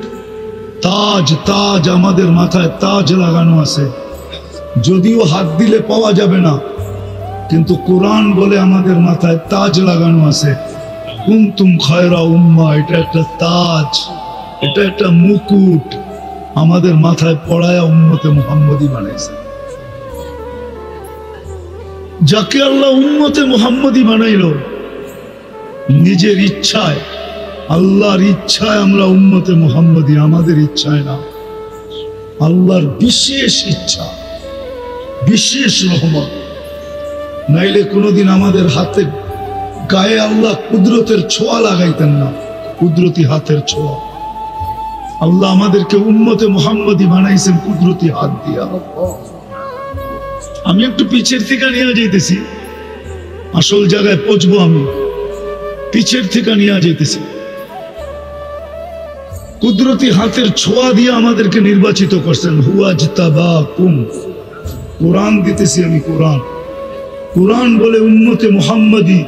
তাজ। তাজ আমাদের মাথায় তাজ লাগানো আছে, যদিও হাত দিলে পাওয়া যাবে না, কিন্তু কোরআন বলে আমাদের মাথায় তাজ লাগানো আছে। কুনতুম খায়রা উম্মাহ, এটা একটা তাজ, এটা একটা মুকুট আমাদের মাথায় পড়ায়া উম্মতে মুহাম্মদী বানাইছে। যাকে আল্লাহ উম্মতে মুহাম্মদী বানাইল নিজের ইচ্ছায়, আল্লাহর ইচ্ছায় আমরা উম্মতে মুহাম্মদী, আমাদের ইচ্ছায় না। আল্লাহর বিশেষ ইচ্ছা, বিশেষ রহমত। নাইলে কোনোদিন আমাদের হাতে গায়ে আল্লাহ কুদরতের ছোঁয়া লাগাইতেন না, কুদরতি হাতের ছোঁয়া। আল্লাহ আমাদেরকে উম্মতে মুহাম্মদী বানাইছেন কুদরতি হাত দিয়া। আমি একটু পিছের থেকে নিয়ে যাইতেছি, আসল জায়গায় পৌঁছবো। আমি পিছের থেকে নিয়ে যাইতেছি। কুদরতি হাতের ছোঁয়া দিয়ে আমাদেরকে নির্বাচিত করছেন। হুয়াজতাবাকুম, কোরআন দিতেছি আমি। কোরআন, কোরআন বলে উম্মতে মুহাম্মদী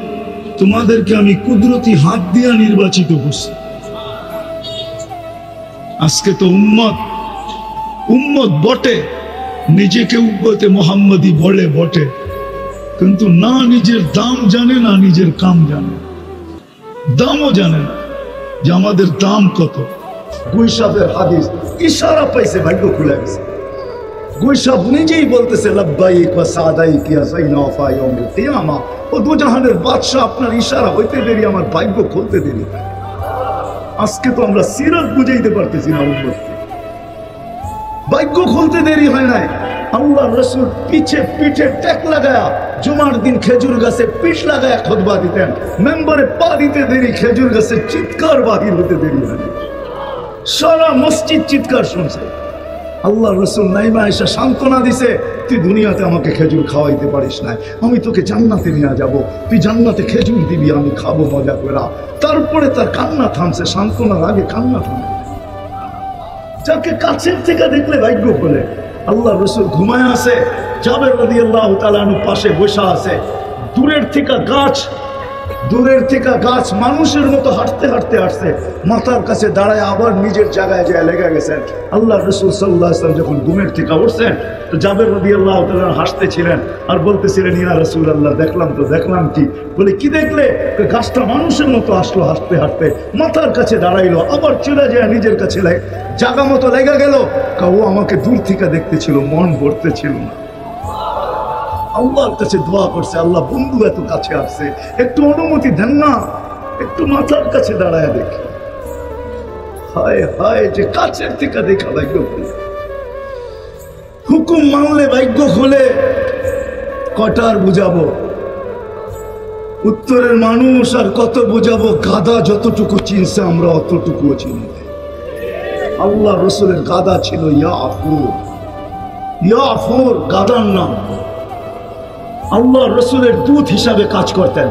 তোমাদেরকে আমি কুদরতি হাত দিয়ে নির্বাচিত করছি। আজকে তো উম্মত বটে, নিজেকে উম্মতে মুহাম্মদী বলে বটে, কিন্তু না নিজের দাম জানে, না নিজের কাম জানে। দামও জানে না যে আমাদের দাম কত। গুইসাবের হাদিস, ইশারা পাইছে, ভাগ্য খুলে গেছে। গুইসাব নিজেই বলতেছে লাব্বাইক ওয়া সাদাইক ইয়া যাইনাফা ইয়াউমিল কিয়ামা। ও দুজাহানের বাদশা, আপনার ইশারা হইতে দেরি, আমার ভাগ্য খুলতে দেরি। আজকে তো আমরা সিরাত বুঝাইতে পারতেছি না উম্মতকে, ভাগ্য খুলতে দেরি হয় নাই। আল্লাহ রাসূল পিঠে ট্যাক লাগায়া জুমার দিন খেজুর গাছে পিঠ লাগায়া খুতবা দিতেন। মেম্বারে পা দিতে দেরি, খেজুর গাছে চিৎকার বাহির হতে দেরি হয়। সারা মসজিদ চিৎকার শুনছে। আল্লাহ রাসূল নাইমা এসে সান্ত্বনা দিছে, তুই দুনিয়াতে আমাকে খেজুর খাওয়াইতে পারিস না, আমি তোকে জান্নাতে নিয়ে যাব, তুই জান্নাতে খেজুর দিবি, আমি খাবো মজা করে। তারপরে তার কান্না থামছে, সান্ত্বনার আগে কান্না থামে। যাকে কাছের থেকে দেখলে ভাগ্য খোলে। আল্লাহ রাসূল ঘুমায় আছে, জাবের রাদিয়াল্লাহু তাআলা আনহু পাশে বসা আছে। দূরের থেকে গাছ দূরের থেকে গাছ মানুষের মতো হাঁটতে হাঁটতে আসছে, মাথার কাছে দাঁড়ায় আবার নিজের জায়গায় যায় লেগে গেছেন। আল্লাহ রসুল সাল্লাল্লাহু আলাইহি ওয়াসাল্লাম যখন ঘুমের থেকে উঠছেন তো জাবের রাদিয়াল্লাহু তাআলা হাসতেছিলেন আর বলতেছিলেন, ইয়া রাসূলুল্লাহ দেখলাম তো। দেখলাম কি? বলে কি দেখলে? গাছটা মানুষের মতো আসলো হাঁটতে হাঁটতে, মাথার কাছে দাঁড়াইলো, আবার চলে যায় নিজের কাছে জায়গা মতো লেগে গেল। ও আমাকে দূর থেকে দেখতেছিল, মন ভরতেছিল না। আল্লাহর কাছে দোয়া করছে, আল্লাহ বন্ধু এত কাছে আসছে, একটু অনুমতি দেন না, একটু মাথার কাছে দাঁড়ায় দেখি। হায় হায়, যে কাছের থেকে দেখা ভাগ্য খুলে, হুকুম মানলে ভাগ্য খুলে। কটার বুঝাবো? উত্তরের মানুষ আর কত বুঝাবো? গাদা যতটুকু চিনছে আমরা অতটুকুও চিনি। আল্লাহ রসুলের গাদা ছিল ইয়াফুর। ইয়াফুর গাদার নাম। আল্লাহ রসুলের দূত হিসাবে কাজ করতেন,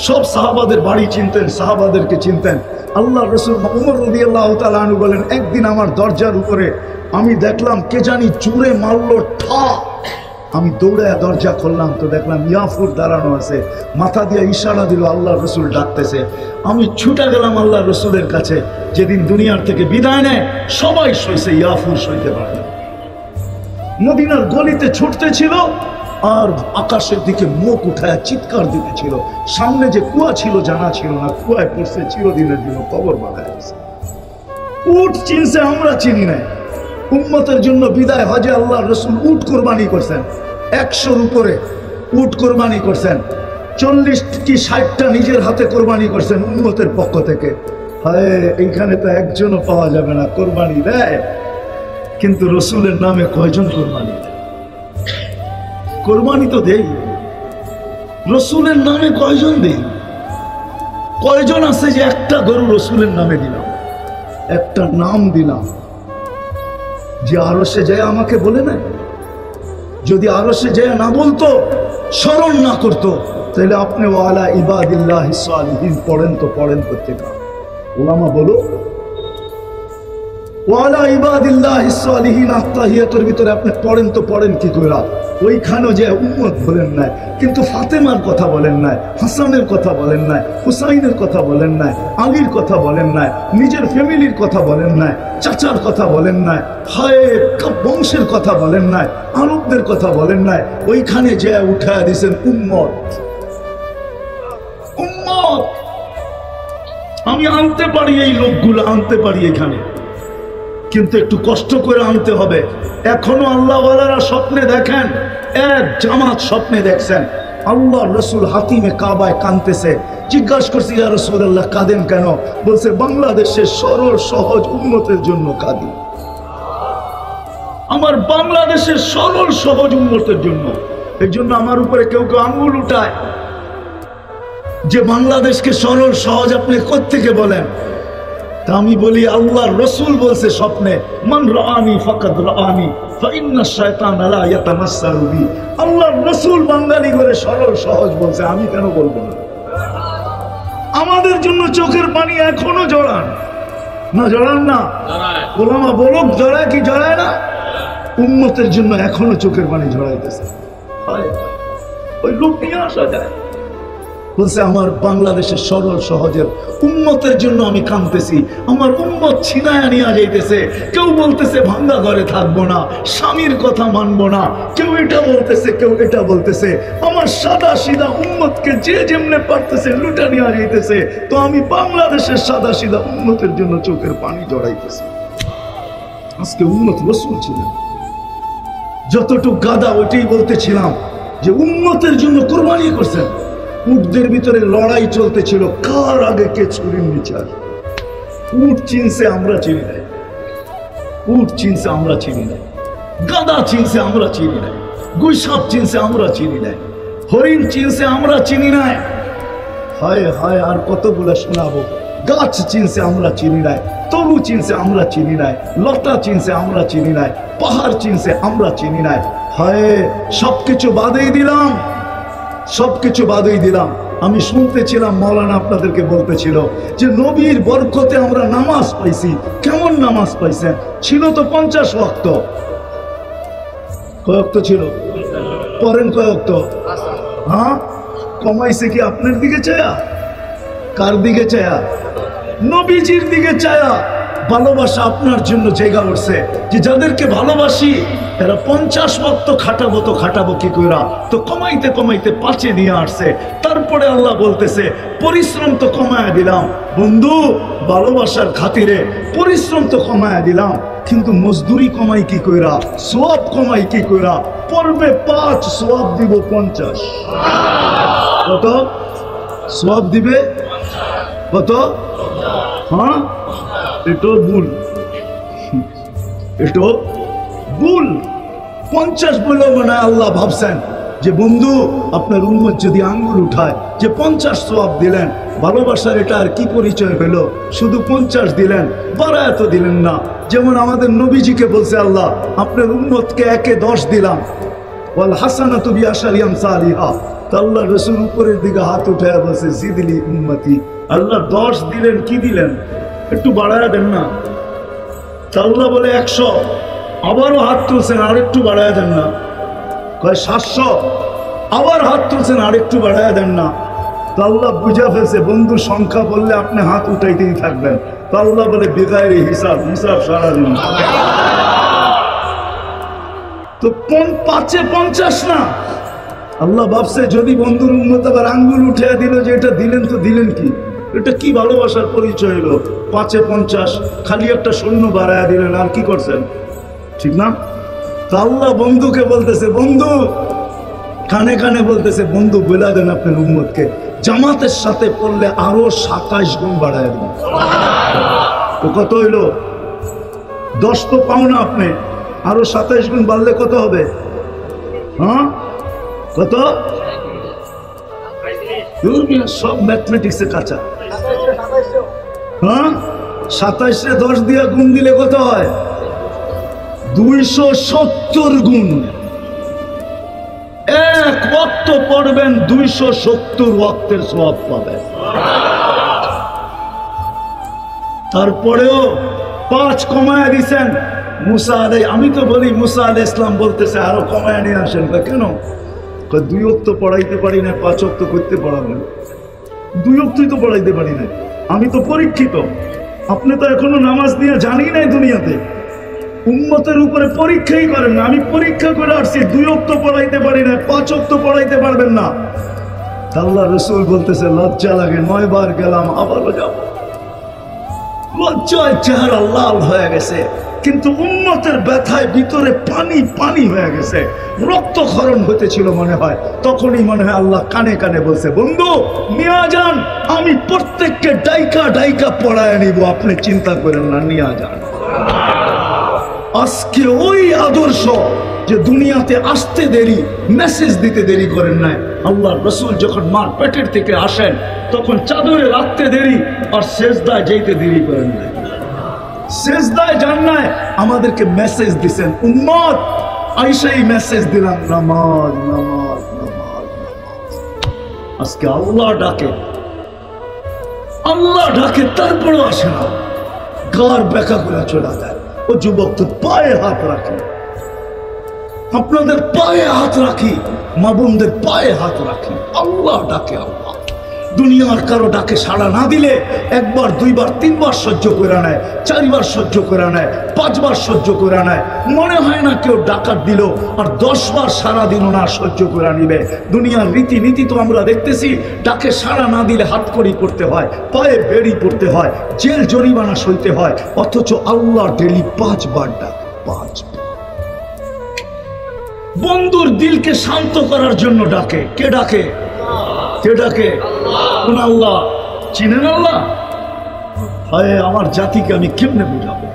সব সাহাবাদের বাড়ি চিনতেন, সাহাবাদেরকে চিনতেন। আল্লাহ রসুল উমর রাদিয়াল্লাহু তাআলা আনহু বলেন, একদিন আমার দরজার উপরে আমি দেখলাম কে জানি জোরে মারলো ঠা। আমি দৌড়ে দরজা খুললাম তো দেখলাম ইয়াফুর দাঁড়ানো আছে, মাথা দিয়ে ইশারা দিল, আল্লাহ রসুল ডাকতেছে। আমি ছুটে গেলাম আল্লাহ রসুলের কাছে। যেদিন দুনিয়ার থেকে বিদায় নেয় সবাই সইছে, ইয়াফুর সইতে পারে। মদিনার গলিতে ছুটতে ছিল আর আকাশের দিকে মুখ উঠায় চিৎকার দিতেছিল। সামনে যে কুয়া ছিল জানা ছিল না, কুয়ায় পড়ছে, চিরদিনের জন্য কবর বাঁধায় গেছে। উট চিনছে, আমরা চিনি নাই। উম্মতের জন্য বিদায় হজে আল্লাহ রসুল উট কোরবানি করছেন, 100-র উপরে উট কোরবানি করছেন। 40 কি 60টা নিজের হাতে কোরবানি করছেন উম্মতের পক্ষ থেকে। হায়, এইখানে তো একজনও পাওয়া যাবে না কোরবানি দেয়, কিন্তু রসুলের নামে কয়জন কোরবানি দেয়? কোরবানি তো দেই, রসুলের নামে কয়জন দেই? কয়জন আছে যে একটা গরু রসুলের নামে দিলাম, একটা নাম দিলাম, যে আরশে যায় আমাকে বলে নাই? যদি আরশে যায় না বলতো, স্মরণ না করতো, তাহলে আপনি ওয়ালা ইবাদিল্লাহিস সালিহিন পড়েন তো পড়েন প্রত্যেকটা ওলামা বলো, ওয়ালা ইবাদিল্লাহিস সালিহিন আত্তাহিয়াতুর ভিতরে আপনি পড়েন তো পড়েন কি করে? ওইখানেও যে উম্মত বলেন নাই, কিন্তু ফাতেমার কথা বলেন নাই, হাসানের কথা বলেন নাই, হুসাইনের কথা বলেন নাই, আলীর কথা বলেন নাই, নিজের ফ্যামিলির কথা বলেন নাই, চাচার কথা বলেন নাই, হায় বংশের কথা বলেন নাই, আরবদের কথা বলেন নাই। ওইখানে যে উঠায় দিয়েছেন উম্মত। উম্মত আমি আনতে পারি, এই লোকগুলো আনতে পারি এখানে, কিন্তু একটু কষ্ট করে আনতে হবে। এখনো আল্লাহওয়ালারা স্বপ্নে দেখেন, এক জামাত স্বপ্নে দেখছেন আল্লাহ রসুল হাতিমে কাবায় কাঁদতেছে। জিজ্ঞাসা করছি, ইয়া রাসূলুল্লাহ কাঁদেন কেন? বলছে বাংলাদেশের সরল সহজ উম্মতের জন্য কাঁদি। আমার বাংলাদেশের সরল সহজ উম্মতের জন্য। এই জন্য আমার উপরে কেউ কেউ আঙ্গুল উঠায় যে বাংলাদেশকে সরল সহজ আপনি কোত্থেকে বলেন? তা আমি বলি, আল্লাহর রসুল বলছে স্বপ্নে, মান রাআনি ফাকাদ রাআনি ফাইন্না শায়তানা লা ইয়াতামাসসালু বি। আল্লাহর রসুল বাঙালি করে সরল সহজ বলছে, আমি কেন বলবো না? আমাদের জন্য চোখের পানি এখনো জড়ান না? জড়ান না? ওলামা বলুক জড়ায় কি জড়ায় না? উম্মতের জন্য এখনো চোখের পানি ঝরাইতেছে। ওই লোক নিয়ে আসা যায়, বলছে আমার বাংলাদেশের সরল সহজের উম্মতের জন্য আমি কাঁদতেছি, আমার উম্মত ছিনায়া নিয়ে যাইতেছে। কেউ বলতেছে ভাঙ্গা ঘরে থাকবো না, স্বামীর কথা মানবো না, কেউ এটা বলতেছে, কেউ এটা বলতেছে। আমার সাদা সিধা উম্মতকে যে যেমনে পারতেছে লুটা নিয়ে যাইতেছে। তো আমি বাংলাদেশের সাদা সিধা উম্মতের জন্য চোখের পানি জড়াইতেছি। আজকে উম্মত রসুল ছিলেন, যতটুক গাদা ওইটাই বলতেছিলাম যে উম্মতের জন্য কোরবানি করছেন। উটদের ভিতরে লড়াই চলতেছিল, কার আগে কে ছুরির নিচে আসবে। উট চিনছে, আমরা চিনি নাই। উট চিনছে, আমরা চিনি নাই। গাদা চিনছে, আমরা চিনি নাই। গুইসাপ চিনছে, আমরা চিনি নাই। হরিণ চিনছে, আমরা চিনি নাই। হায় হায়, আর কতগুলো শোনাবো। গাছ চিনছে, আমরা চিনি নাই। তরু চিনছে, আমরা চিনি নাই। লতা চিনছে, আমরা চিনি নাই। পাহাড় চিনছে, আমরা চিনি নাই। হায়, সবকিছু বাদেই দিলাম, সবকিছু বাদেই দিলাম। আমি শুনতেছিলাম মাওলানা আপনাদেরকে বলতেছিল যে নবীর বরকতে আমরা নামাজ পাইছি। কেমন নামাজ পাইছেন? ছিল তো 50 ওয়াক্ত। কয় ওয়াক্ত ছিল? পড়েন কয় ওয়াক্ত? হ্যাঁ, কমাইছে কি আপনার দিকে চায়া? কার দিকে চায়া? নবীজির দিকে চায়া। ভালোবাসা আপনার জন্য জায়গা উঠছে যে যাদেরকে ভালোবাসি এরা 50 ওয়াক্ত খাটাবো, তো খাটাবো কি কইরা? তো কমাইতে কমাইতে 5-এ নিয়ে আসছে। তারপরে আল্লাহ বলতেছে পরিশ্রম তো কমায়া দিলাম বন্ধু, ভালোবাসার খাতিরে পরিশ্রম তো কমায়া দিলাম, কিন্তু মজদুরি কমাই কি কইরা, সওয়াব কমাই কি কইরা? পড়বে 5, সওয়াব দিব 50। কত সওয়াব দিবে? কত? হ্যাঁ, এটা ভুল, এটা ভুল। 50 বলেও মানে আল্লাহ ভাবছেন যে বন্ধু আপনার উম্মত যদি আঙ্গুল উঠায় যে 50 সওয়াব দিলেন, ভালোবাসার এটা আর কি পরিচয় হলো? শুধু 50 দিলেন, বাড়ায় তো দিলেন না। যেমন আমাদের নবীজিকে বলছে আল্লাহ আপনার উম্মতকে 1-এ 10 দিলাম, ওয়াল হাসানাতু বিআশরি আমসালিহা। আল্লাহ রাসূল উপরের দিকে হাত উঠায় বলছে জিদলি উম্মতি। আল্লাহ 10 দিলেন, কি দিলেন? একটু বাড়ায় দেন না। আল্লাহ বলে 100, আবারও হাত তুলছেন, আরেকটু বাড়ায় দেন না। কয় 700, আবার হাত তুলছেন, আরেকটু বাড়ায় দেন না। তো আল্লাহ বুঝা ফেলছে বন্ধু সংখ্যা বললে আপনি হাত উঠাইতেই থাকবেন। তো আল্লাহ বলে বেগাইরে হিসাব, হিসাব সারাদিন। তো 5-এ 50 না। আল্লাহ ভাবছে যদি বন্ধুর উম্মত আবার আঙ্গুল উঠে দিল যে এটা দিলেন, তো দিলেন কি? এটা কি ভালোবাসার পরিচয় হলো? 5-এ 50, খালি একটা শূন্য বাড়ায় দিলেন, আর কি করছেন? ঠিক না? তো আল্লাহ বন্ধুকে বলতেছে, বন্ধু কানে কানে বলতেছে বন্ধু বলে দেন আপনার উম্মতকে জামাতের সাথে পড়লে আরো 27 গুণ বাড়ায় দেন। তো কত হইল? 10 তো পাও না আপনি, আরো 27 গুণ বাড়লে কত হবে? হ্যাঁ কত? সব ম্যাথমেটিক্সে কাঁচা। হ্যাঁ 27-এ 10 দিয়ে গুণ দিলে কত হয়? 270 গুণ। 1 ওয়াক্ত পড়বেন 270 ওয়াক্তের সওয়াব পাবেন। তারপরেও 5 কমায় দিছেন। মুসা আমি তো বলি মুসা আলাইহিস সালাম বলতেছে আরো কমায় নিয়ে আসেন। কেন? 2 ওয়াক্ত পড়াইতে পারি না, 5 ওয়াক্ত করতে পারবেন। 2 ওয়াক্তই তো পড়াইতে পারি না। আমি তো পরীক্ষিত, আপনি তো এখনো নামাজ নিয়ে জানি নাই দুনিয়াতে। উম্মতের উপরে পরীক্ষাই করেন না। আমি পরীক্ষা করে আসছি, 2 ওয়াক্ত পড়াইতে পারি না, 5 ওয়াক্ত পড়াইতে পারবেন না। আল্লাহ রাসূল বলতেছে লজ্জা লাগে, 9 বার গেলাম, আবারও যাব। লজ্জায় চেহারা লাল হয়ে গেছে, কিন্তু উম্মতের ব্যথায় ভিতরে পানি পানি হয়ে গেছে, রক্তক্ষরণ হতেছিল মনে হয়। তখনই মনে হয় আল্লাহ কানে কানে বলছে বন্ধু নিয়ে যান, আমি প্রত্যেককে ডাইকা ডাইকা পড়ায় নিব, আপনি চিন্তা করেন না, নিয়ে যান। আজকে ওই আদর্শ যে দুনিয়াতে আসতে দেরি, মেসেজ দিতে দেরি করেন নাই। আল্লাহর রাসূল যখন মার পেটের থেকে আসেন তখন চাদরে রাখতে দেরি, আর সেজদায় যেতে দেরি করেন নাই। সেজদায় যান নাই, আমাদেরকে মেসেজ দিছেন উম্মত আইসাই মেসেজ দিলাম নামাজ নামাজ নামাজ। আজকে আল্লাহ ডাকে, আল্লাহ ডাকে, তারপরেও আসে না, গার বেকা করে চলে যায়। ও যুবক তো পায়ে হাত রাখি, আপনাদের পায়ে হাত রাখি, মা বোনদের পায়ে হাত রাখি। আল্লাহ ডাকে, আল্লাহ। দুনিয়ার কারো ডাকে সাড়া না দিলে 1 বার 2 বার 3 বার সহ্য করে নেয়, 4 বার সহ্য করে নেয়, 5 বার সহ্য করে নেয়। মনে হয় না কেউ ডাকাত দিল আর 10 বার সাড়া দিল না, সহ্য করে নিবে। দুনিয়ার রীতিনীতি তো আমরা দেখতেছি, ডাকে সাড়া না দিলে হাতকড়ি পড়তে হয়, পায়ে বেড়ি পড়তে হয়, জেল জরিমানা সইতে হয়। অথচ আল্লাহ ডেলি 5 বার ডাকে, 5 বার। বন্ধুর দিলকে শান্ত করার জন্য ডাকে। কে ডাকে? কে ডাকে? কোন আল্লাহ? চিনেন আল্লাহ? হায় আমার জাতিকে আমি কেমনে বুঝাবো?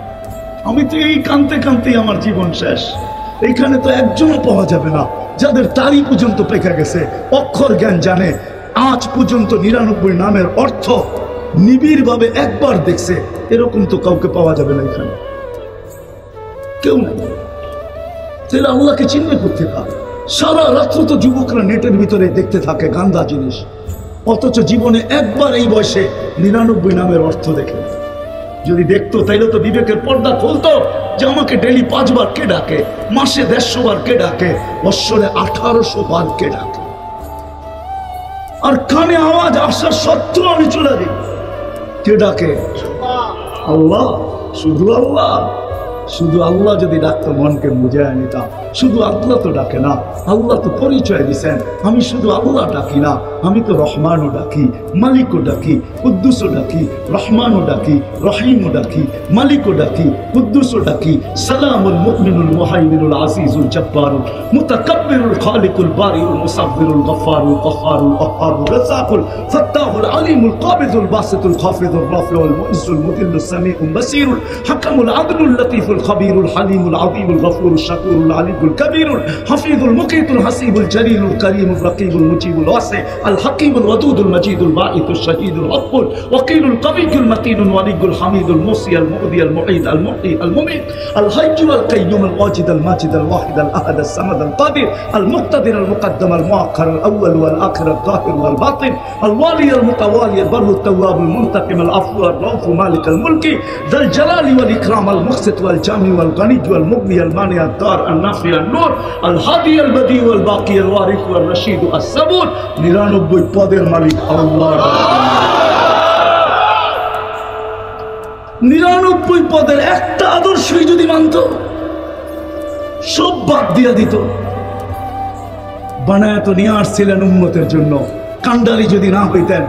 আমি তো এই কানতে কানতেই আমার জীবন শেষ। এইখানে তো একজনও পাওয়া যাবে না যাদের তারি পর্যন্ত পেকে গেছে, অক্ষর জ্ঞান জানে, আজ পর্যন্ত 99 নামের অর্থ নিবিড় ভাবে একবার দেখছে। এরকম তো কাউকে পাওয়া যাবে না এখানে, কেউ নাই। তাহলে আল্লাহকে চিহ্ন করতে পারে। সারা রাত্র তো যুবকরা নেটের ভিতরে দেখতে থাকে গান্দা জিনিস, অথচ জীবনে একবার এই বয়সে 99 নামের অর্থ দেখে। যদি দেখতো তাইলে তো বিবেকের পর্দা খুলতো যে আমাকে ডেলি 5 বার কে ডাকে, মাসে 150 বার কে ডাকে, বৎসরে 1800 বার কে ডাকে। আর কানে আওয়াজ আসার সত্ত্বেও আমি চলে যাই। কে ডাকে? আল্লাহ। শুধু আল্লাহ। শুধু আল্লাহ যদি ডাকতো মনকে বুঝায় নিতাম। শুধু আল্লাহ তো ডাকে না, আল্লাহ তো পরিচয় দিছেন আমি শুধু আল্লাহ ডাকি না, আমি তো রহমানও ডাকি, মালিকও ডাকি, কুদ্দুসও ডাকি, রহমানও ডাকি, রহিমও ডাকি, মালিকও ডাকি, কুদ্দুসও ডাকি। সালামুল মুমিনুল মুহাইমিনুল আজিজুল জব্বারুল মুতাকাব্বিরুল খালিকুল বারিউল মুসাব্বিরুল গফফারুল কহ্হারুল কহ্হারুর রাযাকুল ফাত্তাহুল আলিমুল কাবিদুল বাসিতুল খাফিদুর রাফিউল মুইজ্জুল মুদিল্লুস সামিউল বাসীরুল হাকামুল আদলুল লতীফুল খবীরুল হালিমুল আযীমুল গফুরুশ শাকুরুল আলিমুল কবীরুল হাফিজুল মুকিতুল হাসিবুল জলিলুল করিমুল রকিবুল মুজিবুল ওয়াসি আল হাকিমুল ওয়াদুদুল মজিদুল বাঈতুশ শাহীদুল হকুল ওয়াকিলুল কবিয়ুল মতিনুল ওয়ালিয়ুল হামিদুল মুসি আল মুদি আল মুঈদ আল মুহয়ি আল মুমীত আল হাইয়্যুল কাইয়্যুম আল ওয়াজিদ আল মাজিদ আল ওয়াহিদ আল আহাদ আল সামাদ আল কাদির আল মুক্তাদির আল মুকদ্দাম আল মুআক্খার আল আউয়াল ওয়াল আখির আল যাহির ওয়াল বাতিন আল ওয়ালি আল মুতাওয়ালি আল বাররু তাওয়াব আল মুনতাকিম আল আফু আল রাউফ মালিক আল মুলকি যাল জালালি ওয়াল ইকরাম আল মুকসিত ওয়াল জামি ওয়াল গানি ওয়াল মুগনি আল মানি আল দার আল নাফি আল নূর আল হাদি আল বদি ওয়াল বাকি আল ওয়ারিস ওয়াল রশিদ আস সাবুর। 99 পদের মালিক আল্লাহ। 99 পদের একটা আদর্শই যদি মানত, সব বাদ দিয়া দিত। বানায় তো নিয়ে আসছিলেন উম্মতের জন্য, কান্ডারি যদি না হইতেন,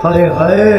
হায় হায়।